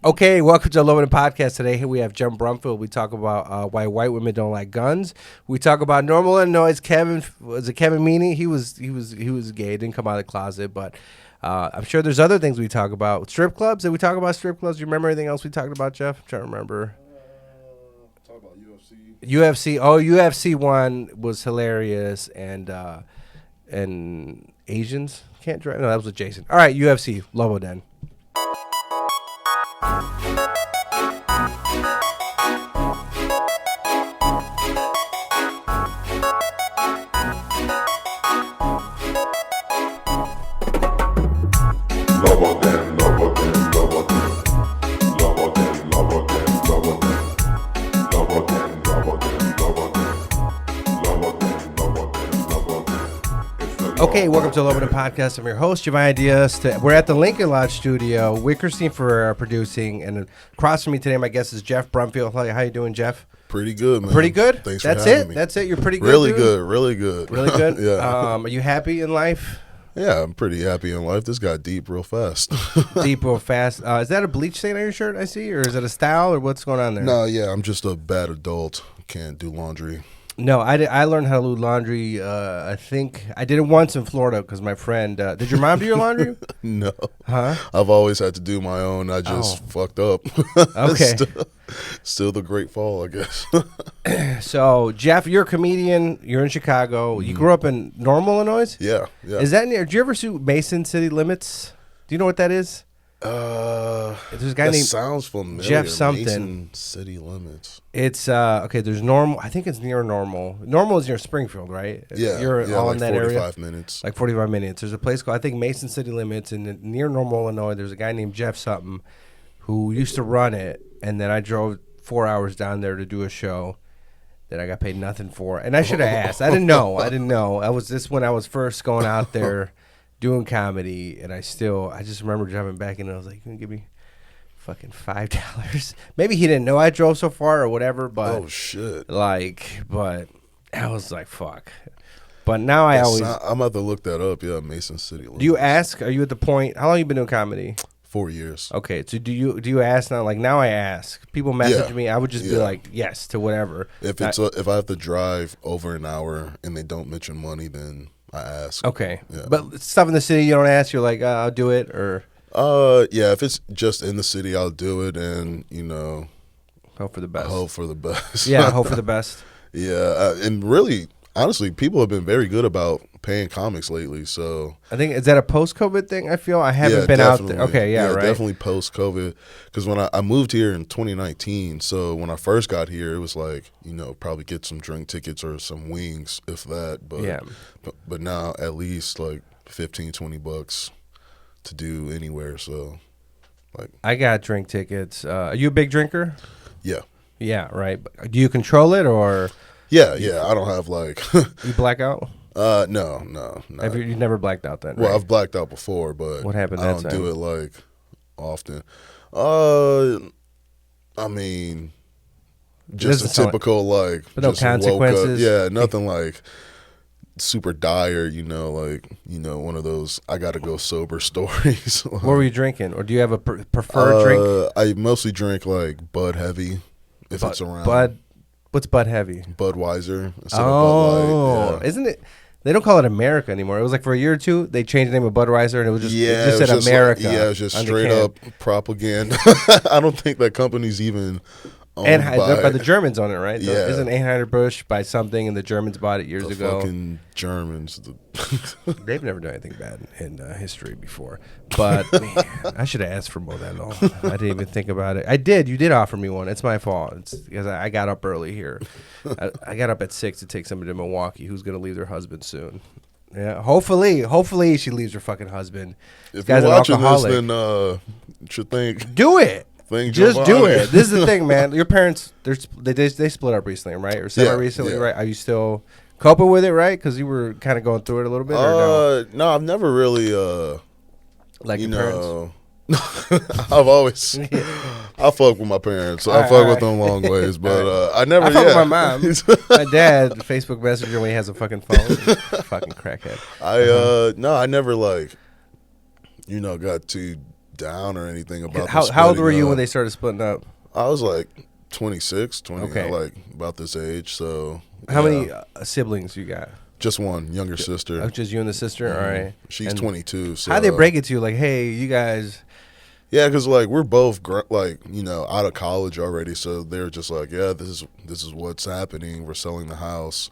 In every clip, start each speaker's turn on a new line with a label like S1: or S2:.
S1: Okay, welcome to the Lobo Den Podcast. Today here we have Jen Brumfield. We talk about why white women don't like guns. We talk about normal Illinois. Kevin Meaney? He was gay. Didn't come out of the closet, but I'm sure there's other things we talk about. Strip clubs. Did we talk about strip clubs? Do you remember anything else we talked about, Jeff? I'm trying to remember.
S2: Talk about UFC.
S1: UFC. Oh, UFC one was hilarious, and Asians can't drive. No, that was with Jason. All right, UFC. Lobo Den. Okay, welcome to the Lobo Den Podcast. I'm your host, Giovanni Diaz. We're at the Lincoln Lodge studio. Wickerstein for producing, and across from me today, my guest is Jeff Brumfield. How you doing, Jeff?
S2: Pretty good, man.
S1: Pretty good?
S2: Thanks for having me.
S1: That's it? You're pretty good,
S2: Really
S1: dude?
S2: good, really good.
S1: Really good?
S2: Yeah.
S1: Are you happy in life?
S2: Yeah, I'm pretty happy in life. This got deep real fast.
S1: Deep real fast. Is that a bleach stain on your shirt, I see? Or is it a style, or what's going on there?
S2: No, yeah, I'm just a bad adult. Can't do laundry.
S1: No, I learned how to do laundry. I think I did it once in Florida because my friend. Did your mom do your laundry?
S2: No.
S1: Huh?
S2: I've always had to do my own. I just fucked up.
S1: Okay.
S2: Still the great fall, I guess.
S1: So, Jeff, you're a comedian. You're in Chicago. You grew up in Normal, Illinois?
S2: Yeah.
S1: Is that near? Did you ever see Mason City Limits? Do you know what that is? There's a guy named
S2: sounds familiar.
S1: Jeff something.
S2: Mason City Limits.
S1: It's okay. There's Normal. I think it's near Normal. Normal is near Springfield, right?
S2: Yeah,
S1: you're all
S2: like
S1: in that
S2: 45
S1: area.
S2: minutes.
S1: Like 45 minutes. There's a place called, I think, Mason City Limits, and near Normal, Illinois. There's a guy named Jeff something who used to run it, and then I drove 4 hours down there to do a show that I got paid nothing for, and I should have asked. I didn't know. I was this when I was first going out there doing comedy, and I just remember driving back, and I was like, "You can give me fucking $5." Maybe he didn't know I drove so far or whatever, but
S2: oh shit!
S1: But I was like, "Fuck." But now I'm
S2: about to look that up. Yeah, Mason City Limits.
S1: Do you ask? Are you at the point? How long you been doing comedy?
S2: 4 years.
S1: Okay, so do you ask now? Like now, I ask. People message me. I would just be like, yes to whatever.
S2: If if I have to drive over an hour and they don't mention money, then I ask.
S1: Okay,
S2: yeah.
S1: But stuff in the city, you don't ask. You're like, I'll do it, or
S2: yeah. If it's just in the city, I'll do it, and
S1: hope for the best.
S2: Hope for the best.
S1: Yeah, hope for the best.
S2: Yeah, and really, honestly, people have been very good about paying comics lately. So
S1: I think, is that a post-COVID thing? I feel I haven't been out there. Okay, yeah, right.
S2: Definitely post-COVID, because when I moved here in 2019, so when I first got here, it was like probably get some drink tickets or some wings, if that. But
S1: yeah.
S2: But now at least like $15-$20 to do anywhere. So like
S1: I got drink tickets. Are you a big drinker?
S2: Yeah.
S1: Yeah, right. Do you control it, or?
S2: Yeah. I don't have like.
S1: You black out?
S2: No.
S1: Have you never blacked out then?
S2: Well,
S1: right?
S2: I've blacked out before, but
S1: what happened?
S2: I don't do it like often. I mean, just a typical like.
S1: But no
S2: just
S1: consequences.
S2: Yeah, nothing like super dire. One of those I gotta go sober stories.
S1: What were you drinking, or do you have a preferred drink?
S2: I mostly drink like Bud Heavy, if it's around.
S1: Bud. What's Bud Heavy?
S2: Budweiser instead of Bud Light. Yeah.
S1: Isn't it? They don't call it America anymore. It was like for a year or two, they changed the name of Budweiser, and it was just it just said America.
S2: It was just straight up propaganda. I don't think that company's even owned
S1: by the Germans on it, right?
S2: Yeah.
S1: Isn't Anheuser-Busch by something, and the Germans bought it years ago?
S2: Fucking Germans.
S1: They've never done anything bad in history before. But man, I should have asked for Modelo. I didn't even think about it. I did. You did offer me one. It's my fault. It's because I got up early here. I got up at 6 to take somebody to Milwaukee who's going to leave their husband soon. Yeah, hopefully she leaves her fucking husband.
S2: If you're watching this, then should think.
S1: Do it. Just do it. This is the thing, man. Your parents, they split up recently, right? Or semi-recently, right? Are you still coping with it, right? Because you were kind of going through it a little bit, or no?
S2: No, I've never really,
S1: like your parents?
S2: I've always, I fuck with my parents. I fuck with them long ways, but I never.
S1: I fuck with my mom. My dad, Facebook Messenger when he has a fucking phone. Fucking crackhead.
S2: No, I never got too down or anything about
S1: How old were you when they started splitting up?
S2: I was like 26, 20,
S1: Okay.
S2: like about this age. So
S1: How many siblings you got?
S2: Just one younger sister.
S1: Oh, just you and the sister? All right.
S2: She's
S1: And
S2: 22. So
S1: how'd they break it to you? Like, hey, you guys.
S2: Yeah, because like we're both like out of college already, so they're just like, yeah, this is what's happening. We're selling the house,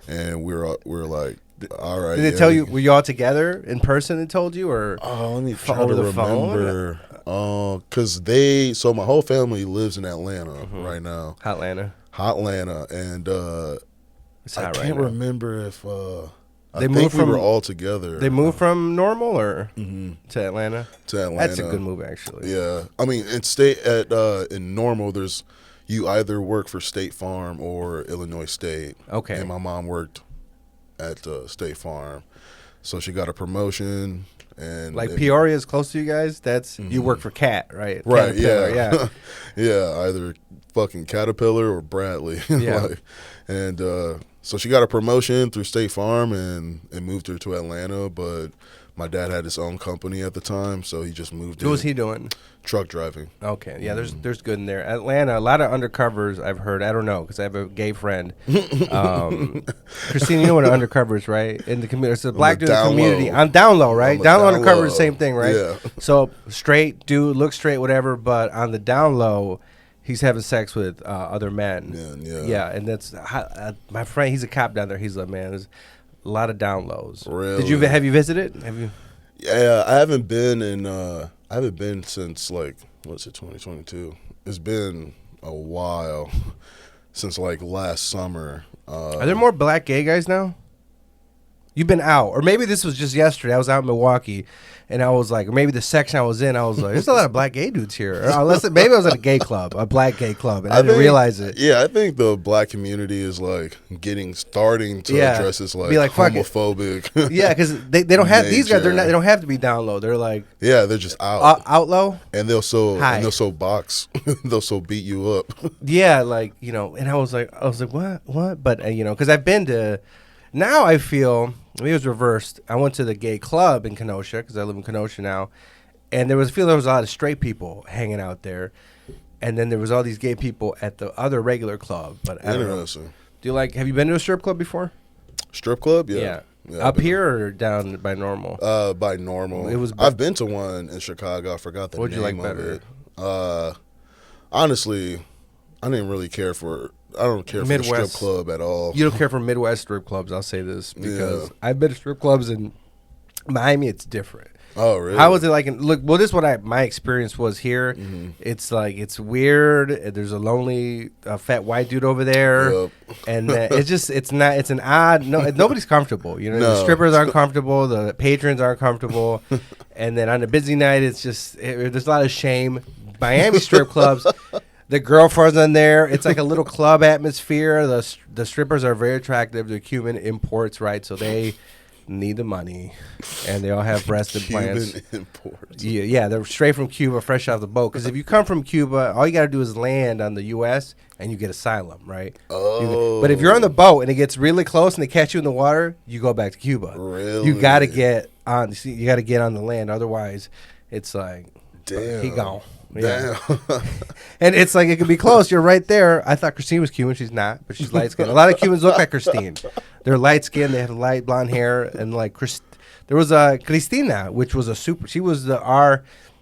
S2: and we're like, all right.
S1: Did they tell you? Were you all together in person? They told you, or
S2: let me try
S1: over
S2: to
S1: the phone?
S2: remember. Because so my whole family lives in Atlanta right now. Hotlanta, and
S1: it's
S2: I
S1: hot
S2: can't
S1: right now.
S2: remember if I
S1: They
S2: think
S1: moved
S2: we
S1: from-
S2: were all together.
S1: They moved from Normal or to Atlanta?
S2: to Atlanta.
S1: That's a good move, actually.
S2: Yeah, I mean, in Normal, you either work for State Farm or Illinois State.
S1: Okay.
S2: And my mom worked at State Farm, so she got a promotion. And
S1: Like Peoria is close to you guys. That's you work for Cat, right?
S2: right?
S1: Caterpillar,
S2: Yeah, yeah. Either fucking Caterpillar or Bradley.
S1: Yeah.
S2: And so she got a promotion through State Farm and moved her to Atlanta, but my dad had his own company at the time, so he just moved.
S1: What was he doing?
S2: Truck driving.
S1: Okay, yeah. There's good in there. Atlanta, a lot of undercovers. I've heard. I don't know because I have a gay friend. Christine, you know what an undercover is, right? In the community, it's a black dude in the
S2: down
S1: community.
S2: low.
S1: I'm down low, right?
S2: I'm a
S1: Down low
S2: down
S1: undercover is the
S2: low.
S1: same thing, right?
S2: Yeah.
S1: So straight dude, look straight, whatever. But on the down low, he's having sex with other men.
S2: Yeah.
S1: And that's my friend. He's a cop down there. He's like, man, there's a lot of down lows.
S2: Really?
S1: Have you visited? Have you?
S2: Yeah, I haven't been since like, what's it, 2022? It's been a while since like last summer.
S1: Are there more black gay guys now? You've been out, or maybe this was just yesterday. I was out in Milwaukee, and I was like, or maybe the section I was in, I was like, there's a lot of black gay dudes here. Or maybe I was at a gay club, a black gay club, and I didn't realize it.
S2: Yeah, I think the black community is like starting to address this like,
S1: Be like, fuck it.
S2: homophobic.
S1: Yeah, because they don't have these guys.
S2: Nature.
S1: They don't have to be down low. They're like
S2: Yeah, they're just out.
S1: out low.
S2: And they'll
S1: Hi.
S2: box. They'll beat you up.
S1: Yeah, like and I was like, what? But because I've been to. Now I feel maybe it was reversed. I went to the gay club in Kenosha because I live in Kenosha now, and there was a lot of straight people hanging out there, and then there was all these gay people at the other regular club. But I don't know.
S2: Interesting.
S1: Have you been to a strip club before?
S2: Strip club? Yeah.
S1: Up here or down by Normal?
S2: By Normal. I've been to one in Chicago. I forgot the
S1: What'd you
S2: name
S1: like
S2: of
S1: better?
S2: it. Honestly, I didn't really care for. I don't care for the strip club at all.
S1: You don't care for Midwest strip clubs. I'll say this because I've been to strip clubs in Miami. It's different.
S2: Oh, really?
S1: How was it like? This is what my experience was here. Mm-hmm. It's like it's weird. There's a lonely, fat white dude over there,
S2: Yep.
S1: and it's an odd. Nobody's comfortable. You know,
S2: No.
S1: the strippers aren't comfortable. The patrons aren't comfortable, and then on a busy night, it's just there's a lot of shame. Miami strip clubs. The girlfriends in there. It's like a little club atmosphere. The strippers are very attractive. They're Cuban imports, right? So they need the money, and they all have breast implants.
S2: Cuban imports.
S1: Yeah, they're straight from Cuba, fresh off the boat. Because if you come from Cuba, all you got to do is land on the U.S. and you get asylum, right?
S2: Oh.
S1: But if you're on the boat and it gets really close and they catch you in the water, you go back to Cuba.
S2: Really?
S1: You got to get on. You got to get on the land. Otherwise, it's like,
S2: Damn.
S1: he gone. Yeah.
S2: Damn.
S1: And it's like it could be close. You're right there. I thought Christine was Cuban. She's not, but she's light skinned. A lot of Cubans look like Christine. They're light skinned. They had light blonde hair, and like there was a Cristina, which was a super. She was I'm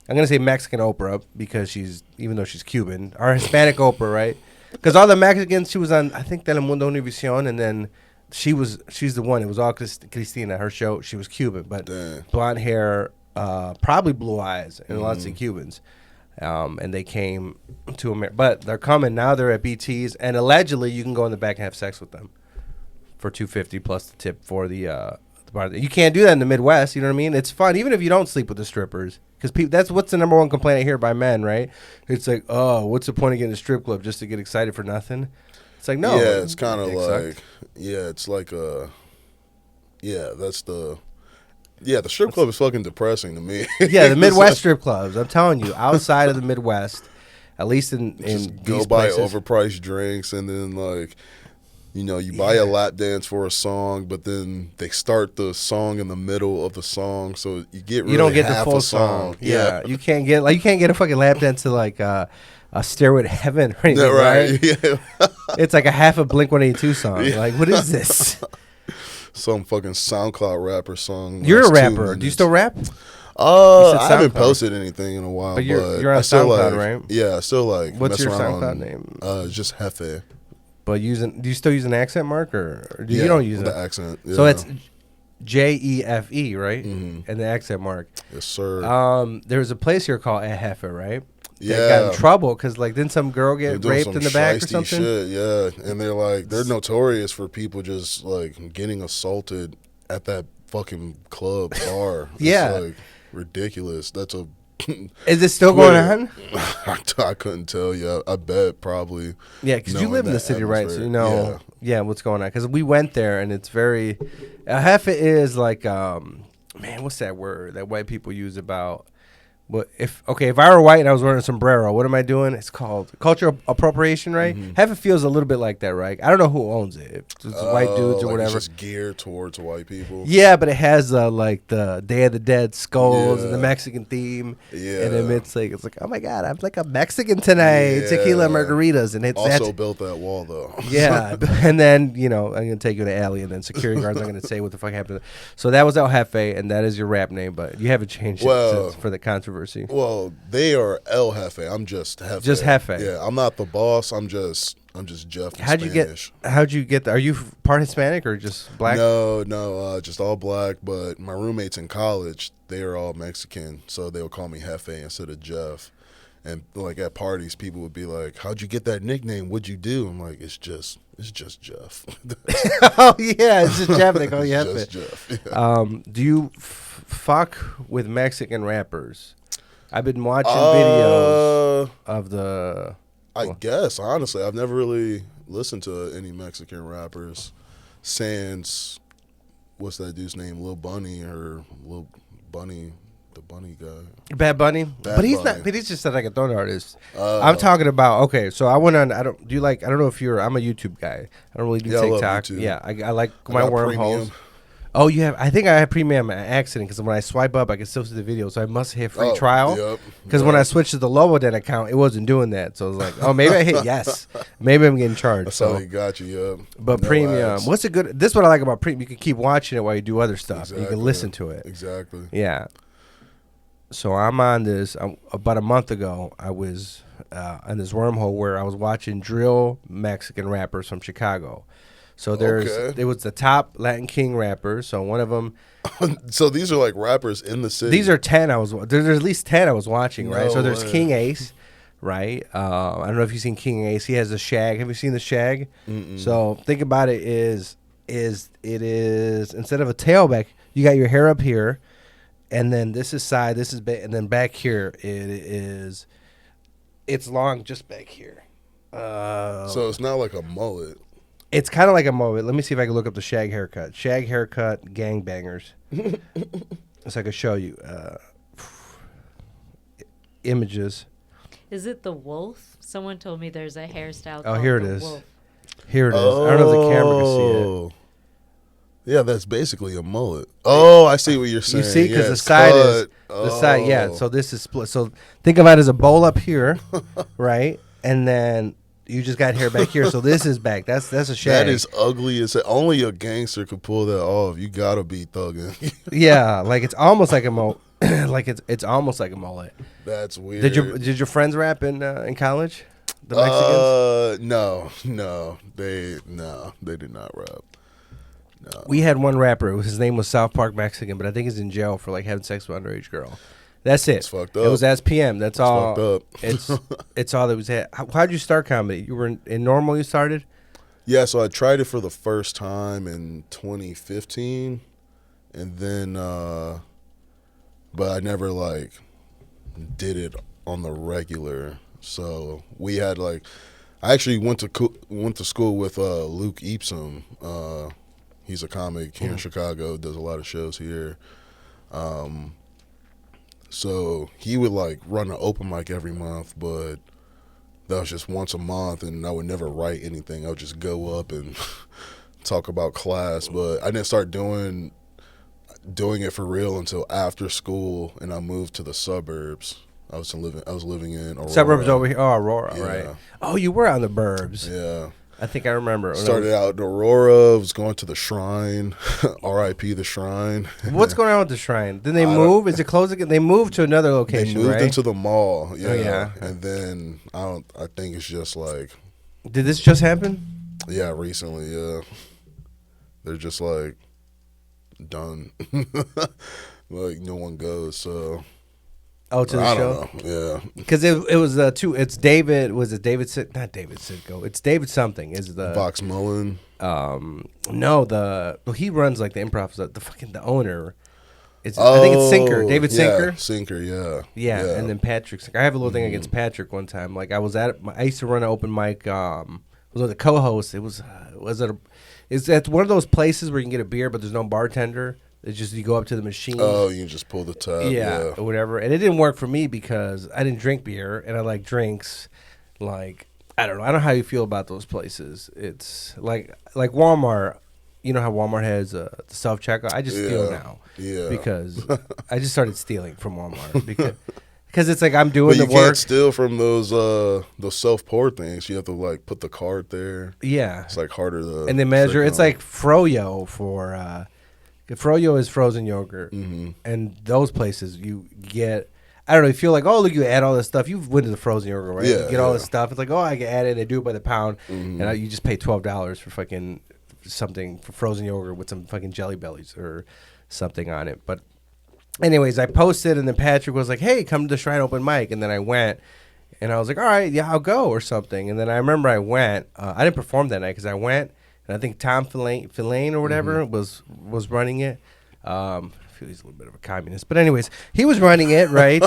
S1: gonna say Mexican Oprah because even though she's Cuban, our Hispanic Oprah, right? Because all the Mexicans, she was on I think Telemundo Univision, and then she's the one. It was all Cristina. Her show. She was Cuban, but blonde hair, probably blue eyes, and lots of Cubans. And they came to America, but they're coming now. They're at BT's, and allegedly you can go in the back and have sex with them for $250 plus the tip for the bar. You can't do that in the Midwest. You know what I mean? It's fun, even if you don't sleep with the strippers, because that's what's the number one complaint I hear by men, right? It's like, oh, what's the point of getting a strip club just to get excited for nothing? It's like, no.
S2: Yeah, it's kind of like, it's like that's the. Yeah, the strip club is fucking depressing to me.
S1: Yeah, the Midwest strip clubs. I'm telling you, outside of the Midwest, at least in
S2: just
S1: these
S2: go buy
S1: places.
S2: overpriced drinks and then like You buy a lap dance for a song, but then they start the song in the middle of the song, so you get really
S1: you don't get the
S2: half
S1: full
S2: a song.
S1: Yeah, you can't get a fucking lap dance to like a Stairway to Heaven or anything, right?
S2: Yeah.
S1: It's like a half a Blink-182 song.
S2: Yeah.
S1: Like, what is this?
S2: Some fucking SoundCloud rapper song.
S1: You're a rapper. Do you still rap?
S2: I haven't posted anything in a while, but
S1: you're on
S2: I still
S1: SoundCloud,
S2: like,
S1: right?
S2: Yeah, I still like.
S1: What's your
S2: around
S1: SoundCloud
S2: on,
S1: name?
S2: Just Hefe.
S1: But do you still use an accent mark or you don't use
S2: the
S1: it?
S2: accent? Yeah.
S1: So it's JEFE, right?
S2: Mm-hmm.
S1: And the accent mark.
S2: Yes, sir.
S1: There's a place here called Ehefe, right?
S2: Yeah.
S1: That got in trouble because like didn't some girl get raped in the back or something?
S2: Shit, yeah, and they're notorious for people just like getting assaulted at that fucking club bar.
S1: Yeah,
S2: it's like ridiculous. That's a.
S1: Is it still going on?
S2: I couldn't tell you. I bet probably.
S1: Yeah, because you live in the city, right? So you know, yeah, what's going on. Because we went there, and it's very. Hefe is like, man, what's that word that white people use about? But if I were white and I was wearing a sombrero, what am I doing? It's called cultural appropriation, right?
S2: Mm-hmm.
S1: Hefe feels a little bit like that, right? I don't know who owns it. If it's white dudes or
S2: like
S1: whatever.
S2: It's just geared towards white people.
S1: Yeah, but it has like the Day of the Dead skulls and the Mexican theme.
S2: Yeah,
S1: and then it's like, oh my god, I'm like a Mexican tonight.
S2: Yeah.
S1: Tequila margaritas, and it's
S2: also built that wall though.
S1: Yeah, and then I'm gonna take you to alley, and then security guards are gonna say what the fuck happened. So that was El Jefe, and that is your rap name, but you haven't changed it since for the controversy.
S2: Well, they are El Jefe. I'm just Jefe.
S1: Just Jefe.
S2: Yeah, I'm not the boss. I'm just Jeff.
S1: How'd you get? Are you part Hispanic or just black?
S2: No, just all black. But my roommates in college, they are all Mexican, so they would call me Jefe instead of Jeff. And like at parties, people would be like, "How'd you get that nickname? What'd you do?" I'm like, "It's just Jeff."
S1: Oh yeah, it's just Jeff. They call you Jeff.
S2: Just Jeff. Yeah.
S1: Do you fuck with Mexican rappers? I've been watching videos of the.
S2: I guess honestly, I've never really listened to any Mexican rappers since what's that dude's name, Lil Bunny or Lil Bunny. The Bunny guy,
S1: Bad Bunny, but he's
S2: Bunny.
S1: not. But he's just a reggaeton artist. I'm talking about. Okay, so I went on. I don't know if you're. I'm a YouTube guy. I don't really do TikTok.
S2: I love YouTube.
S1: Yeah, I like my wormholes.
S2: Premium.
S1: Oh, you have? I think I have premium by accident because when I swipe up, I can still see the video. So I must hit free trial. Because when I switched to the Lobo Den account, it wasn't doing that. So I was like, oh, maybe I hit yes. Maybe I'm getting charged.
S2: That's how he got you.
S1: But no premium, ads. What's a good? This is what I like about premium. You can keep watching it while you do other stuff. Exactly. You can listen to it.
S2: Exactly.
S1: Yeah. So I'm on this. About a month ago, I was on this wormhole where I was watching drill Mexican rappers from Chicago. So it was the top Latin King rappers. So one of them.
S2: So these are like rappers in the city.
S1: These are 10. There's at least 10 I was watching, right? So there's King Ace, right? I don't know if you've seen King Ace. He has a shag. Have you seen the shag?
S2: Mm-mm.
S1: So think about it is instead of a tailback, you got your hair up here, and then this is side, this is back, and then back here it's long just back here.
S2: So it's not like a mullet.
S1: It's kind of like a mullet. Let me see if I can look up the shag haircut. Shag haircut, gangbangers. So I can show you images.
S3: Is it the wolf? Someone told me there's a hairstyle called
S1: here it
S3: the
S1: is.
S3: wolf.
S1: Here it is. I don't know if the camera can see it.
S2: Yeah, that's basically a mullet. Oh, I see what you're saying.
S1: You see, because the side is the side. Yeah, so this is split. So think about it as a bowl up here, right? And then you just got hair back here. So this is back. That's a shag.
S2: That is ugly as only a gangster could pull that off. You gotta be thugging.
S1: Yeah, like it's almost like a mullet. Like it's almost like a mullet.
S2: That's weird.
S1: Did your friends rap in college? The Mexicans?
S2: No, they did not rap. No.
S1: We had one rapper. His name was South Park Mexican, but I think he's in jail for like having sex with an underage girl. That's it.
S2: It's fucked up.
S1: It was SPM. That's all.
S2: Fucked up.
S1: It's all that was. How'd you start comedy? You were in normal. You started.
S2: Yeah, so I tried it for the first time in 2015, and then, but I never like did it on the regular. So we had like, I actually went to school with Luke Eepsom. He's a comic here in Chicago, does a lot of shows here. So he would like run an open mic every month, but that was just once a month, and I would never write anything. I would just go up and talk about class. But I didn't start doing it for real until after school, and I moved to the suburbs. I was living in Aurora.
S1: Suburbs over here. Oh, Aurora,
S2: Yeah.
S1: right. Oh, you were on the burbs.
S2: Yeah.
S1: I think I remember.
S2: Started out in Aurora, was going to the Shrine, R.I.P. the Shrine.
S1: What's going on with the Shrine? Did they move? Is it closed again? They moved to another location,
S2: They moved
S1: right?
S2: into the mall, yeah.
S1: Oh, yeah.
S2: And then I think it's just like,
S1: Did this just happen?
S2: yeah, recently, yeah. They're just like done. Like no one goes, so
S1: Oh, to the
S2: I
S1: show?
S2: don't know. Yeah.
S1: Because it was two. It's David. Was it David? Not David Sitko. It's David something. Is the
S2: Vox Mullen.
S1: No, he runs like the improv. The owner. I think it's Sinker. David Sinker.
S2: Sinker, yeah.
S1: Yeah, and then Patrick Sinker. I have a little thing against Patrick one time. Like I used to run an open mic. Was with a co-host. It's at one of those places where you can get a beer, but there's no bartender. It's just you go up to the machine.
S2: Oh, you just pull the tab.
S1: Yeah, or whatever. And it didn't work for me because I didn't drink beer, and I like drinks. Like, I don't know. I don't know how you feel about those places. It's like Walmart. You know how Walmart has the self-checkout? I just steal now.
S2: Yeah.
S1: Because I just started stealing from Walmart. Because it's like I'm doing
S2: But
S1: the
S2: you
S1: work.
S2: can't steal from those self-pour things. You have to, like, put the card there.
S1: Yeah.
S2: It's, like, harder to...
S1: And they measure.
S2: check
S1: It's
S2: on.
S1: like Froyo for... Froyo is frozen yogurt.
S2: Mm-hmm.
S1: And those places you get... I don't know. You feel like, oh, look, you add all this stuff. You've went to the frozen yogurt, right?
S2: Yeah,
S1: You get all
S2: yeah.
S1: this stuff. It's like, oh, I can add it. They do it by the pound.
S2: Mm-hmm.
S1: And you just pay $12 for fucking something, for frozen yogurt with some fucking Jelly Bellies or something on it. But anyways, I posted, and then Patrick was like, hey, come to the Shrine open mic. And then I went, and I was like, all right, yeah, I'll go or something. And then I remember I went. I didn't perform that night because I went, and I think Tom Filane or whatever was running it. I feel he's a little bit of a communist. But anyways, he was running it, right?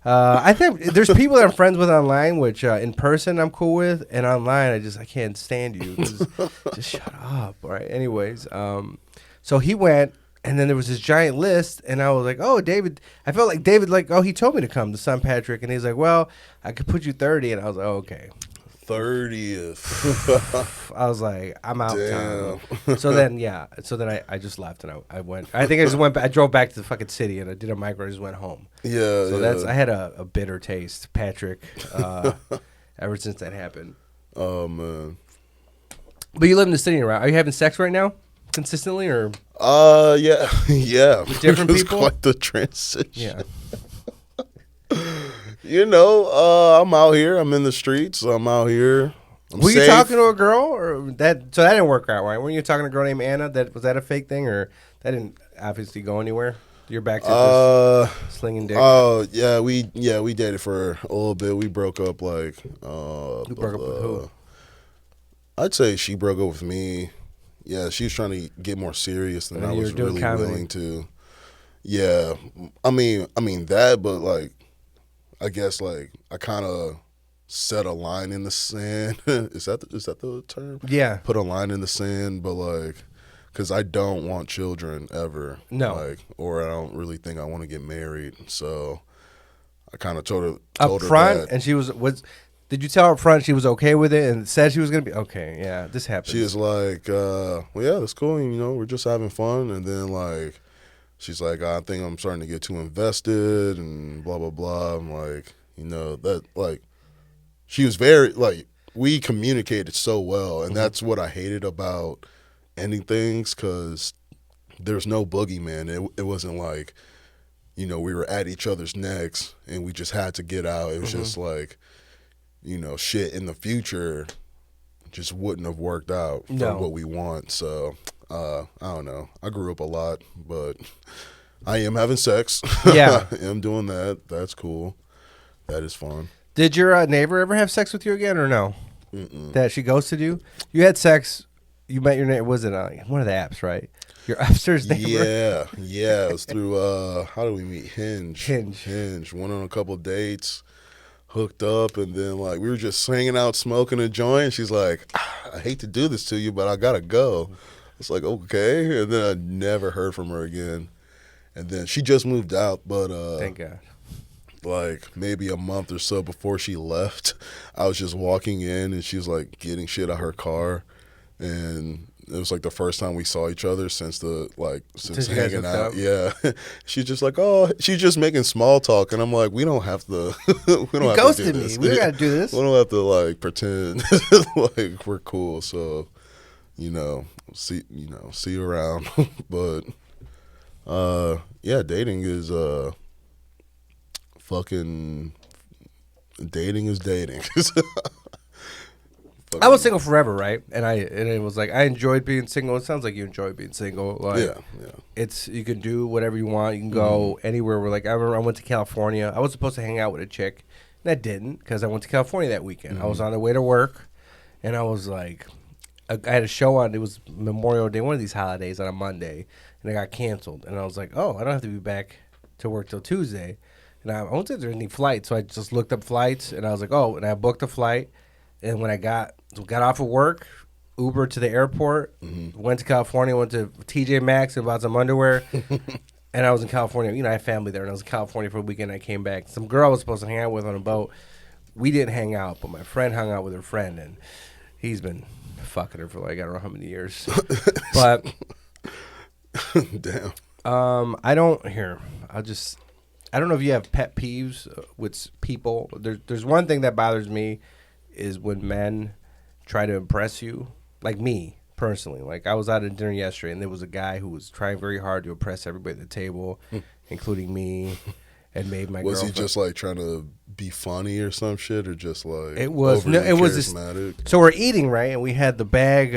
S1: I think there's people that I'm friends with online, which in person I'm cool with, and online I can't stand you. Just shut up, all right? Anyways, so he went, and then there was this giant list, and I was like, oh, David. I felt like David, like, oh, he told me to come to St. Patrick, and he's like, well, I could put you 30, and I was like, oh, okay.
S2: 30th.
S1: I was like, I'm out.
S2: Damn.
S1: Town. So then I just left, and I went. I think I just went. I drove back to the fucking city, and I did a micro. I just went home.
S2: Yeah.
S1: So I had a bitter taste, Patrick, ever since that happened.
S2: Oh, man.
S1: But you live in the city, right? Are you having sex right now, consistently, or?
S2: Yeah. Yeah.
S1: With different
S2: It was
S1: people?
S2: quite the transition.
S1: Yeah.
S2: You know, I'm out here. I'm in the streets. I'm out here.
S1: Were you talking to a girl, or that? So that didn't work out, right? Were you talking to a girl named Anna? Was that a fake thing, or that didn't obviously go anywhere? You're back to just slinging dick.
S2: Oh yeah, we dated for a little bit. We broke up like.
S1: Who broke up with who?
S2: I'd say she broke up with me. Yeah, she was trying to get more serious than
S1: And
S2: I
S1: you
S2: was
S1: were doing
S2: really
S1: comedy.
S2: willing to. Yeah, I mean that, but like, I guess like I kind of set a line in the sand. Is that the term?
S1: Yeah.
S2: Put a line in the sand, but like, because I don't want children ever.
S1: No.
S2: Like, or I don't really think I want to get married. So I kind of told her
S1: Up front,
S2: that.
S1: and she was. Did you tell her up front she was okay with it and said she was gonna be okay? Yeah, this happened.
S2: She was like, well, yeah, that's cool. You know, we're just having fun. And then like, she's like, I think I'm starting to get too invested and blah, blah, blah. I'm like, you know, that like, she was very, like, we communicated so well. And that's what I hated about ending things, because there's no boogeyman. It wasn't like, you know, we were at each other's necks and we just had to get out. It was just like, you know, shit in the future just wouldn't have worked out for what we want. So, I don't know. I grew up a lot, but I am having sex.
S1: Yeah.
S2: I am doing that. That's cool. That is fun.
S1: Did your neighbor ever have sex with you again, or no? That she ghosted you? You had sex. You met your neighbor. Was it one of the apps, right? Your upstairs neighbor.
S2: Yeah. It was through how do we meet? Hinge. Went on a couple dates, hooked up, and then like we were just hanging out, smoking a joint. She's like, I hate to do this to you, but I gotta go. It's like, okay. And then I never heard from her again. And then she just moved out, but
S1: Thank God.
S2: like maybe a month or so before she left, I was just walking in and she was like getting shit out her car, and it was like the first time we saw each other since
S1: you guys
S2: hanging
S1: hooked
S2: out.
S1: up?
S2: Yeah, she's just like, oh, she's just making small talk, and I'm like, we don't have to. We don't have
S1: ghosted
S2: to do
S1: me.
S2: this.
S1: We don't gotta do this.
S2: We don't have to like pretend like we're cool. So, see you around. But yeah, dating is fucking dating is dating.
S1: I was single forever, right? And it was like I enjoyed being single. It sounds like you enjoy being single. Like,
S2: yeah.
S1: It's you can do whatever you want. You can go anywhere. We're like I remember I went to California. I was supposed to hang out with a chick, and I didn't because I went to California that weekend. I was on the way to work, and I was like, I had a show on. It was Memorial Day, one of these holidays on a Monday, and it got canceled. And I was like, oh, I don't have to be back to work till Tuesday. And I don't think there's any flights, so I just looked up flights, and I was like, oh, and I booked a flight. And when I got off of work, Uber to the airport, went to California, went to TJ Maxx and bought some underwear, and I was in California. I have family there, and I was in California for a weekend. I came back. Some girl I was supposed to hang out with on a boat. We didn't hang out, but my friend hung out with her friend, and he's been fucking her for like I don't know how many years. But
S2: Damn.
S1: I don't know if you have pet peeves with people. There's one thing that bothers me is when men try to impress you, like me personally. Like I was out at dinner yesterday, and there was a guy who was trying very hard to impress everybody at the table, including me, and made my
S2: Was
S1: girlfriend.
S2: he just like trying to be funny or some shit, or just like
S1: It was
S2: charismatic?
S1: So we're eating, right, and we had the bag,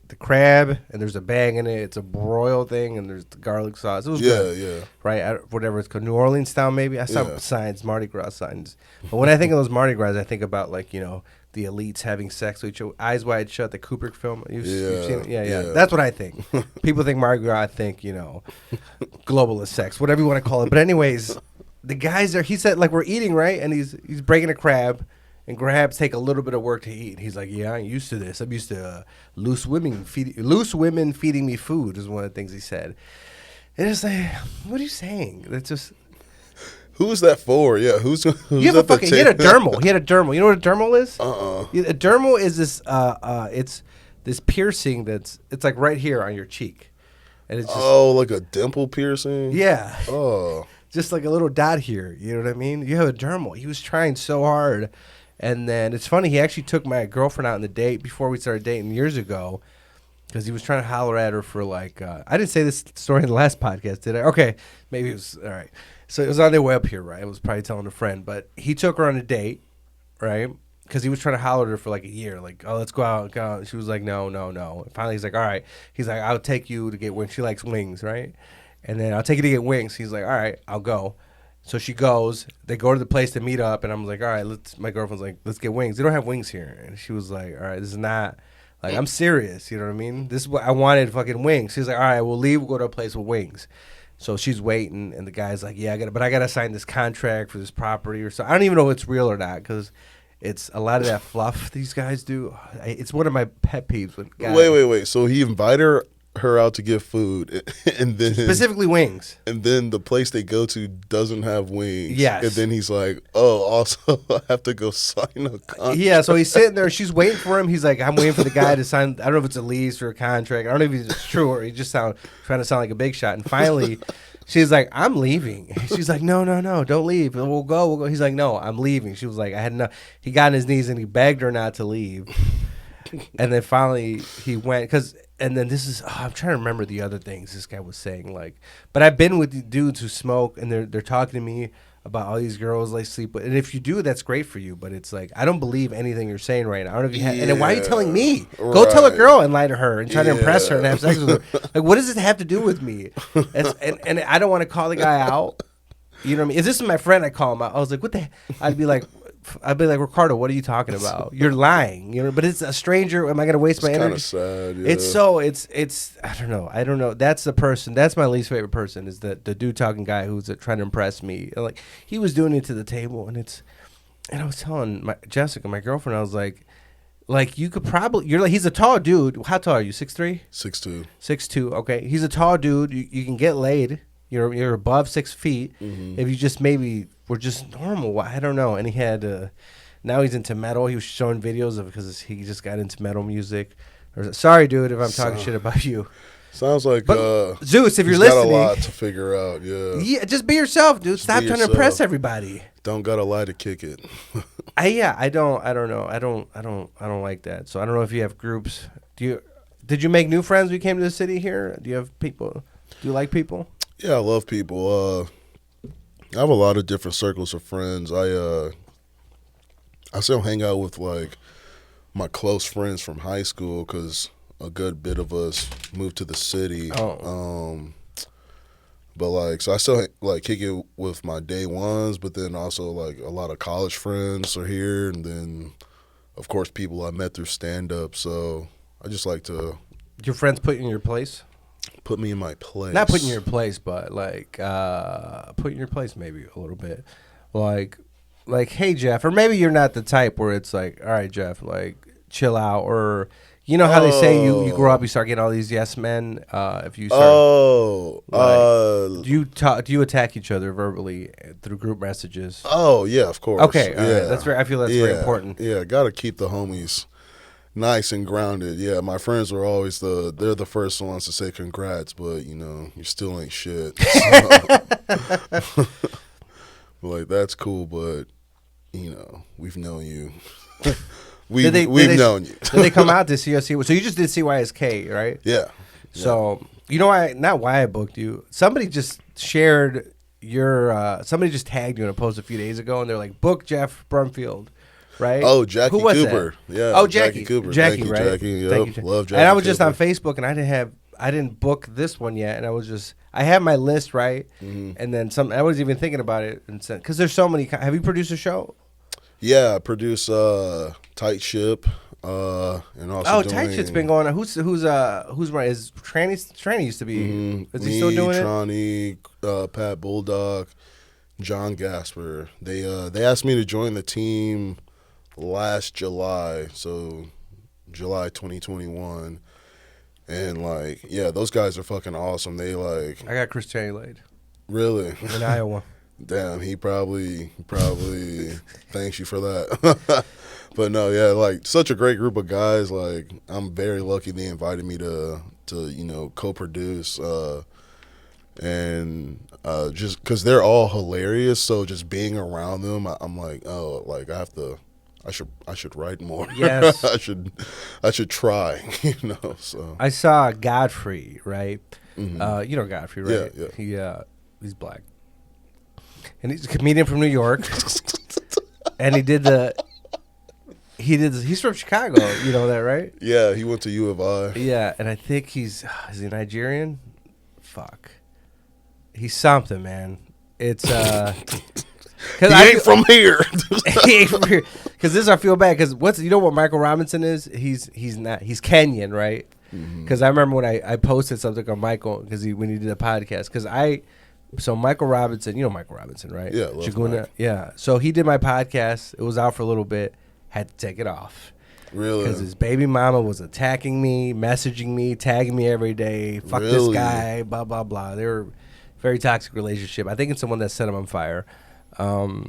S1: the crab, and there's a bag in it. It's a broil thing, and there's the garlic sauce. It was good.
S2: Yeah.
S1: Right, whatever it's called, New Orleans style maybe. I saw signs, Mardi Gras signs. But when I think of those Mardi Gras, I think about like the elites having sex with each other, Eyes Wide Shut, the Kubrick film. You've seen it? Yeah. That's what I think. People think Mardi Gras. I think globalist sex, whatever you want to call it. But anyways, the guys there. He said like we're eating, right, and he's breaking a crab. And crabs take a little bit of work to eat. He's like, yeah, I'm used to this. I'm used to loose women feeding me food is one of the things he said. And it's like, what are you saying? That's just.
S2: Who's that for? Yeah, who's
S1: you have a fucking. He had a dermal. He had a dermal. You know what a dermal is? A dermal is this. It's this piercing it's like right here on your cheek, and it's just,
S2: like a dimple piercing.
S1: Yeah.
S2: Oh.
S1: Just like a little dot here. You know what I mean? You have a dermal. He was trying so hard. And then it's funny, he actually took my girlfriend out on the date before we started dating years ago because he was trying to holler at her for like, I didn't say this story in the last podcast, did I? Okay, maybe it was, all right. So it was on their way up here, right? I was probably telling a friend, but he took her on a date, right? Because he was trying to holler at her for like a year, like, oh, let's go out. And she was like, no. And finally he's like, all right. He's like, I'll take you to get wings. She likes wings, right? And then I'll take you to get wings. He's like, all right, I'll go. So she goes. They go to the place to meet up, and I'm like, all right, my girlfriend's like, let's get wings. They don't have wings here. And she was like, all right, this is not, like, I'm serious. You know what I mean? This is what I wanted, fucking wings. She's like, all right, we'll leave. We'll go to a place with wings. So she's waiting, and the guy's like, yeah, I got to sign this contract for this property or so. I don't even know if it's real or not because it's a lot of that fluff these guys do. It's one of my pet peeves with guys.
S2: Wait. So he invited her out to get food, and then
S1: specifically wings,
S2: and then the place they go to doesn't have wings.
S1: Yes,
S2: and then he's like, "Oh, also I have to go sign a contract."
S1: Yeah, so he's sitting there. She's waiting for him. He's like, "I'm waiting for the guy to sign." I don't know if it's a lease or a contract. I don't know if it's true or he just trying to sound like a big shot. And finally, she's like, "I'm leaving." She's like, "No, don't leave. We'll go." He's like, "No, I'm leaving." She was like, "I had enough." He got on his knees and he begged her not to leave. And then finally he went and then I'm trying to remember the other things this guy was saying. Like, but I've been with the dudes who smoke, and they're talking to me about all these girls they sleep with. And if you do, that's great for you. But it's like, I don't believe anything you're saying right now. I don't know if you and then why are you telling me?
S2: Right.
S1: Go tell a girl and lie to her and try to impress her and have sex with her. Like, what does it have to do with me? And I don't want to call the guy out. You know what I mean? If this is my friend, I call him out. I was like, what the? I'd be like, Ricardo, what are you talking about? You're lying, but it's a stranger. Am I going to waste my energy?
S2: It's kind of sad. Yeah.
S1: It's I don't know. That's the person. That's my least favorite person is the dude talking guy who's trying to impress me. Like he was doing it to the table, and I was telling Jessica, my girlfriend, I was like you could probably. You're like he's a tall dude. How tall are you? 6'3"?
S2: 6'2".
S1: 6'2". Okay, he's a tall dude. You can get laid. you're above 6 feet.
S2: Mm-hmm.
S1: If you just maybe were just normal, I don't know. And he had now he's into metal. He was showing videos of because he just got into metal music. Sorry, dude, if I'm talking shit about you.
S2: Sounds like
S1: Zeus, if you're
S2: he's
S1: listening,
S2: got a lot to figure out. Yeah,
S1: just be yourself, dude. Stop trying to impress everybody.
S2: Don't gotta lie to kick it.
S1: I don't know. I don't like that. So I don't know if you have groups. Did you make new friends when you came to the city here? Do you have people? Do you like people?
S2: Yeah, I love people. I have a lot of different circles of friends. I still hang out with like my close friends from high school because a good bit of us moved to the city. But like, so I still like kick it with my day ones, but then also like a lot of college friends are here, and then of course people I met through stand up. So I just like to.
S1: Your friends put you in your place?
S2: Put me in my place.
S1: Not put in your place, but like put in your place maybe a little bit. Like, hey Jeff, or maybe you're not the type where it's like, all right Jeff, like chill out, or you know how they say you grow up, you start getting all these yes men. If you start, do you attack each other verbally through group messages?
S2: Oh yeah, of course.
S1: Okay, all right. I feel that's very important.
S2: Yeah, gotta keep the homies nice and grounded. Yeah, my friends were always they're the first ones to say congrats, but you know you still ain't shit. So. Like that's cool, but you know we've known you. We've known you.
S1: Did they come out to COC? So you just did CYSK, right?
S2: Yeah.
S1: So you know not why I booked you. Somebody just shared somebody just tagged you in a post a few days ago, and they're like, book Jeff Brumfield, right?
S2: Oh, Jackie Cooper.
S1: That?
S2: Yeah.
S1: Oh, Jackie
S2: Cooper.
S1: Jackie,
S2: Thank you,
S1: right?
S2: Jackie. Yep.
S1: Thank you,
S2: Love Jackie.
S1: And I was just
S2: Cooper.
S1: on Facebook, and I didn't book this one yet, and I have my list right, and then some. I was even thinking about it, and because there's so many. Have you produced a show?
S2: Yeah, I produce Tight Ship, and also
S1: Tight Ship's been going on. Who's right? Is Tranny used to be? Is he still doing
S2: Tranny, Pat Bulldog, John Gasper. They asked me to join the team last July, so July 2021, and like yeah, those guys are fucking awesome. They like
S1: I got Chris Tranny laid.
S2: Really?
S1: In Iowa.
S2: Damn, he probably thanks you for that. But no, yeah, like such a great group of guys. Like I'm very lucky they invited me to you know co-produce, and just because they're all hilarious. So just being around them, I'm like, oh, like I should write more.
S1: Yes,
S2: I should try. You know. So
S1: I saw Godfrey, right?
S2: Mm-hmm.
S1: You know Godfrey, right?
S2: Yeah.
S1: He's black. And he's a comedian from New York, and he's from Chicago. You know that, right?
S2: Yeah, he went to U of I.
S1: Yeah, and I think is he Nigerian? Fuck, he's something, man. It's
S2: he ain't from here.
S1: He ain't from here. Because this I feel bad. Because you know what Michael Robinson is? He's not. He's Kenyan, right? Because I remember when I posted something on Michael when he did a podcast. So Michael Robinson, you know Michael Robinson, right?
S2: Yeah,
S1: Chiguna, yeah. So he did my podcast. It was out for a little bit. Had to take it off.
S2: Really?
S1: Because his baby mama was attacking me, messaging me, tagging me every day. Fuck this guy, blah, blah, blah. They were very toxic relationship. I think it's someone that set him on fire.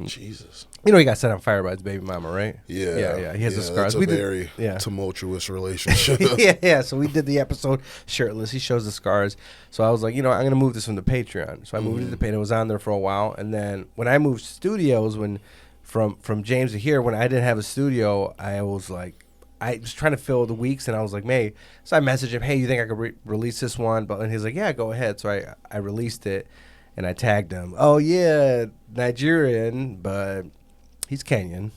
S2: Jesus.
S1: You know he got set on fire by his baby mama, right?
S2: Yeah.
S1: He has the scars.
S2: It's a very tumultuous relationship.
S1: yeah. So we did the episode shirtless. He shows the scars. So I was like, I'm going to move this from the Patreon. So I moved it to the Patreon. It was on there for a while. And then when I moved studios, from James to here, when I didn't have a studio, I was like, I was trying to fill the weeks, and I was like, so I messaged him, hey, you think I could release this one? And he's like, yeah, go ahead. So I released it, and I tagged him. Oh, yeah, Nigerian, but he's Kenyan,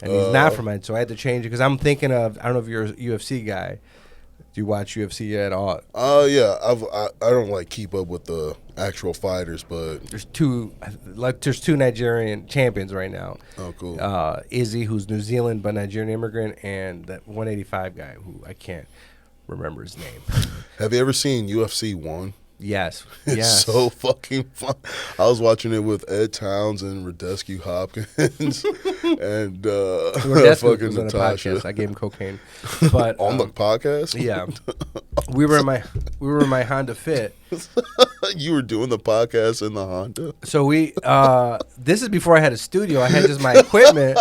S1: and he's not from it. So I had to change it because I'm thinking of, I don't know if you're a UFC guy. Do you watch UFC at all?
S2: Yeah. I don't like keep up with the actual fighters, but
S1: there's two Nigerian champions right now.
S2: Oh, cool.
S1: Izzy, who's New Zealand but Nigerian immigrant, and that 185 guy who I can't remember his name.
S2: Have you ever seen UFC 1?
S1: Yes.
S2: It's so fucking fun. I was watching it with Ed Towns and Radescu Hopkins and fucking
S1: was on
S2: Natasha.
S1: The podcast. I gave him cocaine. But
S2: on the podcast?
S1: Yeah. We were in my Honda Fit
S2: You were doing the podcast in the Honda.
S1: So this is before I had a studio. I had just my equipment.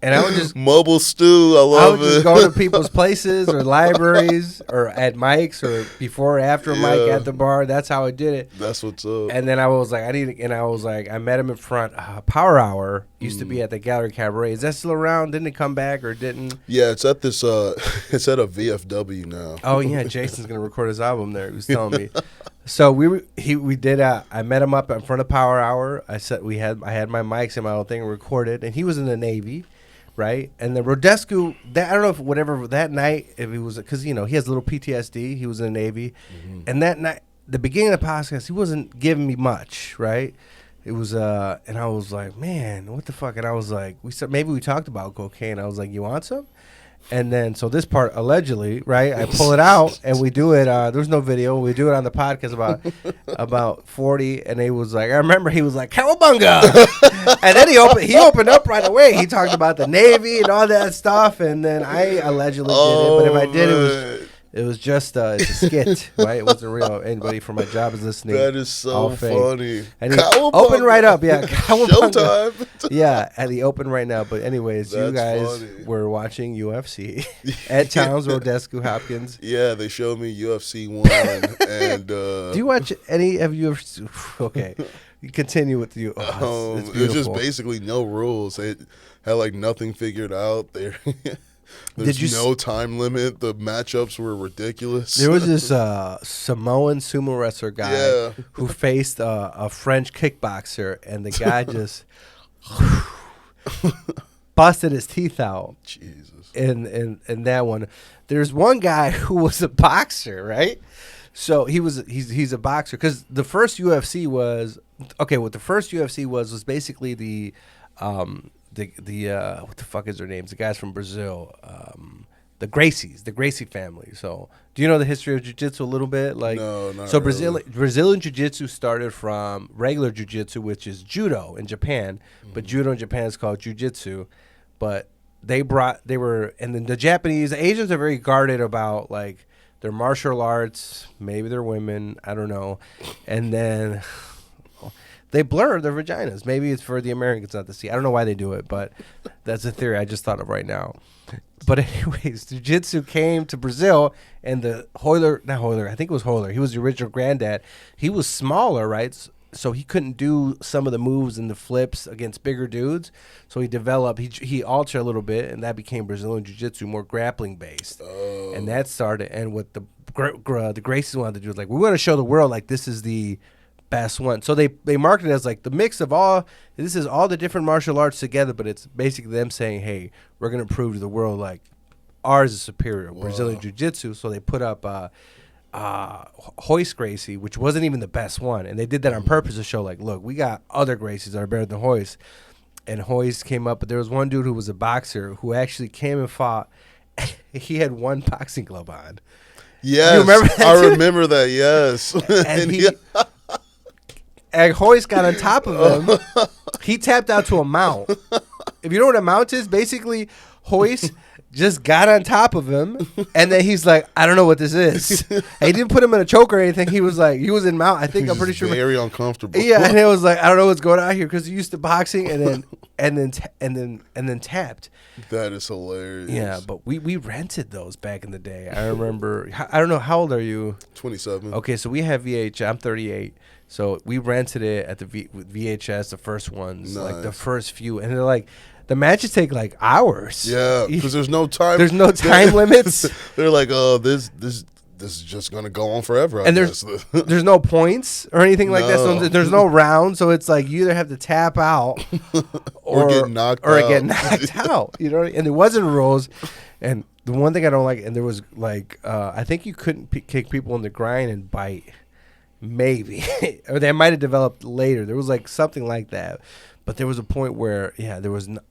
S1: And I would just
S2: mobile stew. I love
S1: would just go to people's places or libraries or at mics or before or after a mic at the bar. That's how I did it.
S2: That's what's up.
S1: And then I was like, I met him in front. Power Hour used to be at the Gallery Cabaret. Is that still around? Didn't it come back or didn't?
S2: Yeah, it's at this. It's at a VFW now.
S1: Oh yeah, Jason's gonna record his album there. He was telling me. So we did. I met him up in front of Power Hour. I had my mics and my whole thing recorded, and he was in the Navy. Right, and then Rodescu, I don't know if whatever that night, if he was, because he has a little PTSD. He was in the Navy, and that night, the beginning of the podcast, he wasn't giving me much. Right, it was, and I was like, man, what the fuck? And I was like, maybe we talked about cocaine. I was like, you want some? And then, so this part, allegedly, right, I pull it out, and we do it, there's no video, we do it on the podcast about 40, and he was like, I remember he was like, Cowabunga! And then he opened up right away. He talked about the Navy and all that stuff, and then I allegedly did it, but if I did, it was just it's a skit, right? It wasn't real. Anybody from my job is listening.
S2: That is so funny.
S1: And he opened right up, yeah.
S2: Showtime.
S1: Yeah, and he opened right now. But anyways,
S2: That's
S1: you guys
S2: funny.
S1: were watching UFC at Towns Rodescu Hopkins.
S2: Yeah, they showed me UFC 1. And
S1: do you watch any of UFC? Okay, you continue with you. It's
S2: it was just basically no rules. It had like nothing figured out there. There's no time limit. The matchups were ridiculous.
S1: There was this Samoan sumo wrestler guy who faced a French kickboxer, and the guy just busted his teeth out.
S2: Jesus.
S1: In that one, there's one guy who was a boxer, right? So he's a boxer because the first UFC was okay. What the first UFC was basically the what the fuck is their names? The guys from Brazil, the Gracie family. So, do you know the history of jiu-jitsu a little bit? Like,
S2: no, not
S1: so
S2: really.
S1: Brazilian jiu-jitsu started from regular jiu-jitsu, which is judo in Japan, but judo in Japan is called jiu-jitsu. But and then the Asians are very guarded about like their martial arts. Maybe they're women, I don't know, and then. They blur their vaginas. Maybe it's for the Americans not to see. I don't know why they do it, but that's a theory I just thought of right now. But anyways, jiu-jitsu came to Brazil, and I think it was Hoyler. He was the original granddad. He was smaller, right? So he couldn't do some of the moves and the flips against bigger dudes. So he developed, he altered a little bit, and that became Brazilian jiu-jitsu, more grappling based. Oh. And that started, and what the Gracies wanted to do was like, we want to show the world like this is the best one. So they marketed it as like the mix of this is all the different martial arts together, but it's basically them saying, hey, we're going to prove to the world like ours is superior. Whoa. Brazilian jiu-jitsu. So they put up Royce Gracie, which wasn't even the best one. And they did that on purpose to show like, look, we got other Gracies that are better than Royce. And Royce came up, but there was one dude who was a boxer who actually came and fought. He had one boxing glove on.
S2: Yes.
S1: You remember that
S2: I remember that, yes.
S1: And Royce got on top of him. He tapped out to a mount. If you know what a mount is, basically Royce just got on top of him, and then he's like, I don't know what this is. And he didn't put him in a choke or anything. He was in mount. I think I'm pretty sure.
S2: Very uncomfortable.
S1: Yeah, and it was like, I don't know what's going on here because he used to boxing and then tapped.
S2: That is hilarious.
S1: Yeah, but we rented those back in the day. I remember. I don't know, how old are you?
S2: 27.
S1: Okay, so we have VHS. I'm 38. So we rented it at the VHS, the first ones,
S2: nice.
S1: like the first few, and they're like, the matches take like hours.
S2: Yeah, because there's no time.
S1: There's no time limits.
S2: They're like, oh, this is just gonna go on forever.
S1: And there's no points or anything like that. So there's no round. So it's like you either have to tap out
S2: or get knocked
S1: out. You know, and there wasn't rules. And the one thing I don't like, and there was like, I think you couldn't kick people in the grind and bite. Maybe. Or they might have developed later. There was like something like that. But there was a point where, there was no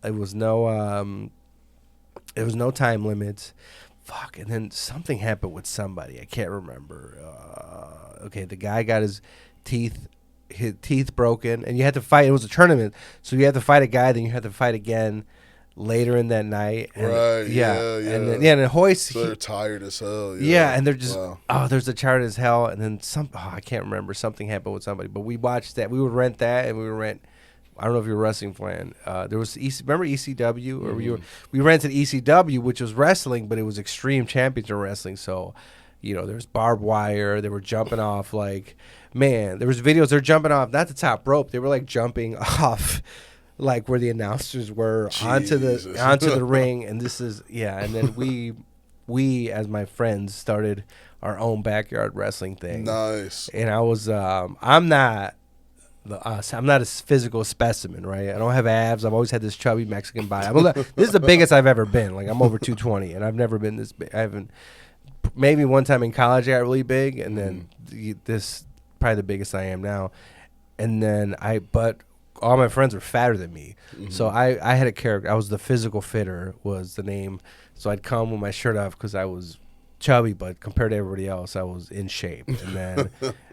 S1: time limits. Fuck. And then something happened with somebody. I can't remember. Okay, the guy got his teeth broken, and you had to fight. It was a tournament, so you had to fight a guy, then you had to fight again, later in that night. And,
S2: Right. Yeah.
S1: And then Hoist.
S2: So they're tired as hell.
S1: Yeah, and they're just
S2: Wow.
S1: there's a tired as hell, and then I can't remember, something happened with somebody, but we watched that. We would rent that, and we would rent. I don't know if you're a wrestling fan. There was remember ECW, or we rented ECW, which was wrestling, but it was Extreme Championship Wrestling. So, there's barbed wire. They were jumping off man. There was videos. They're jumping off not the top rope. They were jumping off, where the announcers were onto the ring. And this is and then we as my friends started our own backyard wrestling thing.
S2: Nice.
S1: And I was I'm not a physical specimen, right? I don't have abs. I've always had this chubby Mexican body. This is the biggest I've ever been. I'm over 220, and I've never been this big. I haven't. Maybe one time in college I got really big, and then this probably the biggest I am now. And then but all my friends were fatter than me, so I had a character. I was the physical fitter was the name. So I'd come with my shirt off because I was chubby, but compared to everybody else, I was in shape.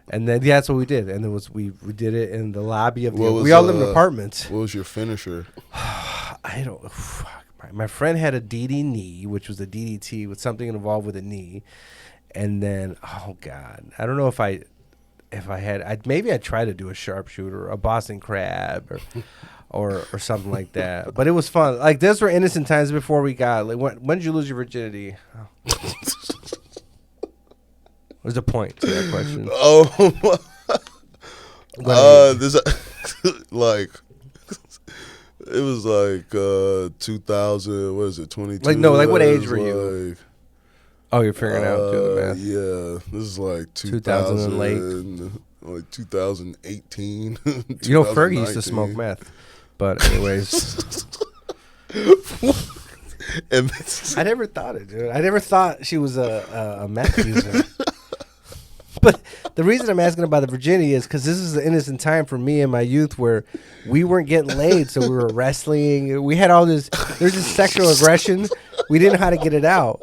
S1: And then that's what we did. And we did it in the lobby of we all lived in apartments.
S2: What was your finisher?
S1: I don't. My friend had a DD knee, which was a DDT with something involved with a knee. And then, oh God, I don't know if I had. Maybe I'd try to do a sharpshooter, a Boston Crab, or something like that. But it was fun. Those were innocent times before we got. When did you lose your virginity? Oh. What's the point to that question?
S2: It was 2000. What is it? 22.
S1: What age were you? Oh, you're figuring out doing the math.
S2: Yeah, this is
S1: 2000 and late.
S2: 2018.
S1: Fergie used to smoke meth. But anyways.
S2: And
S1: I never thought it, dude. I never thought she was a meth user. But the reason I'm asking about the virginity is because this is an innocent time for me in my youth where we weren't getting laid, so we were wrestling. We had all this. There's this sexual aggression. We didn't know how to get it out.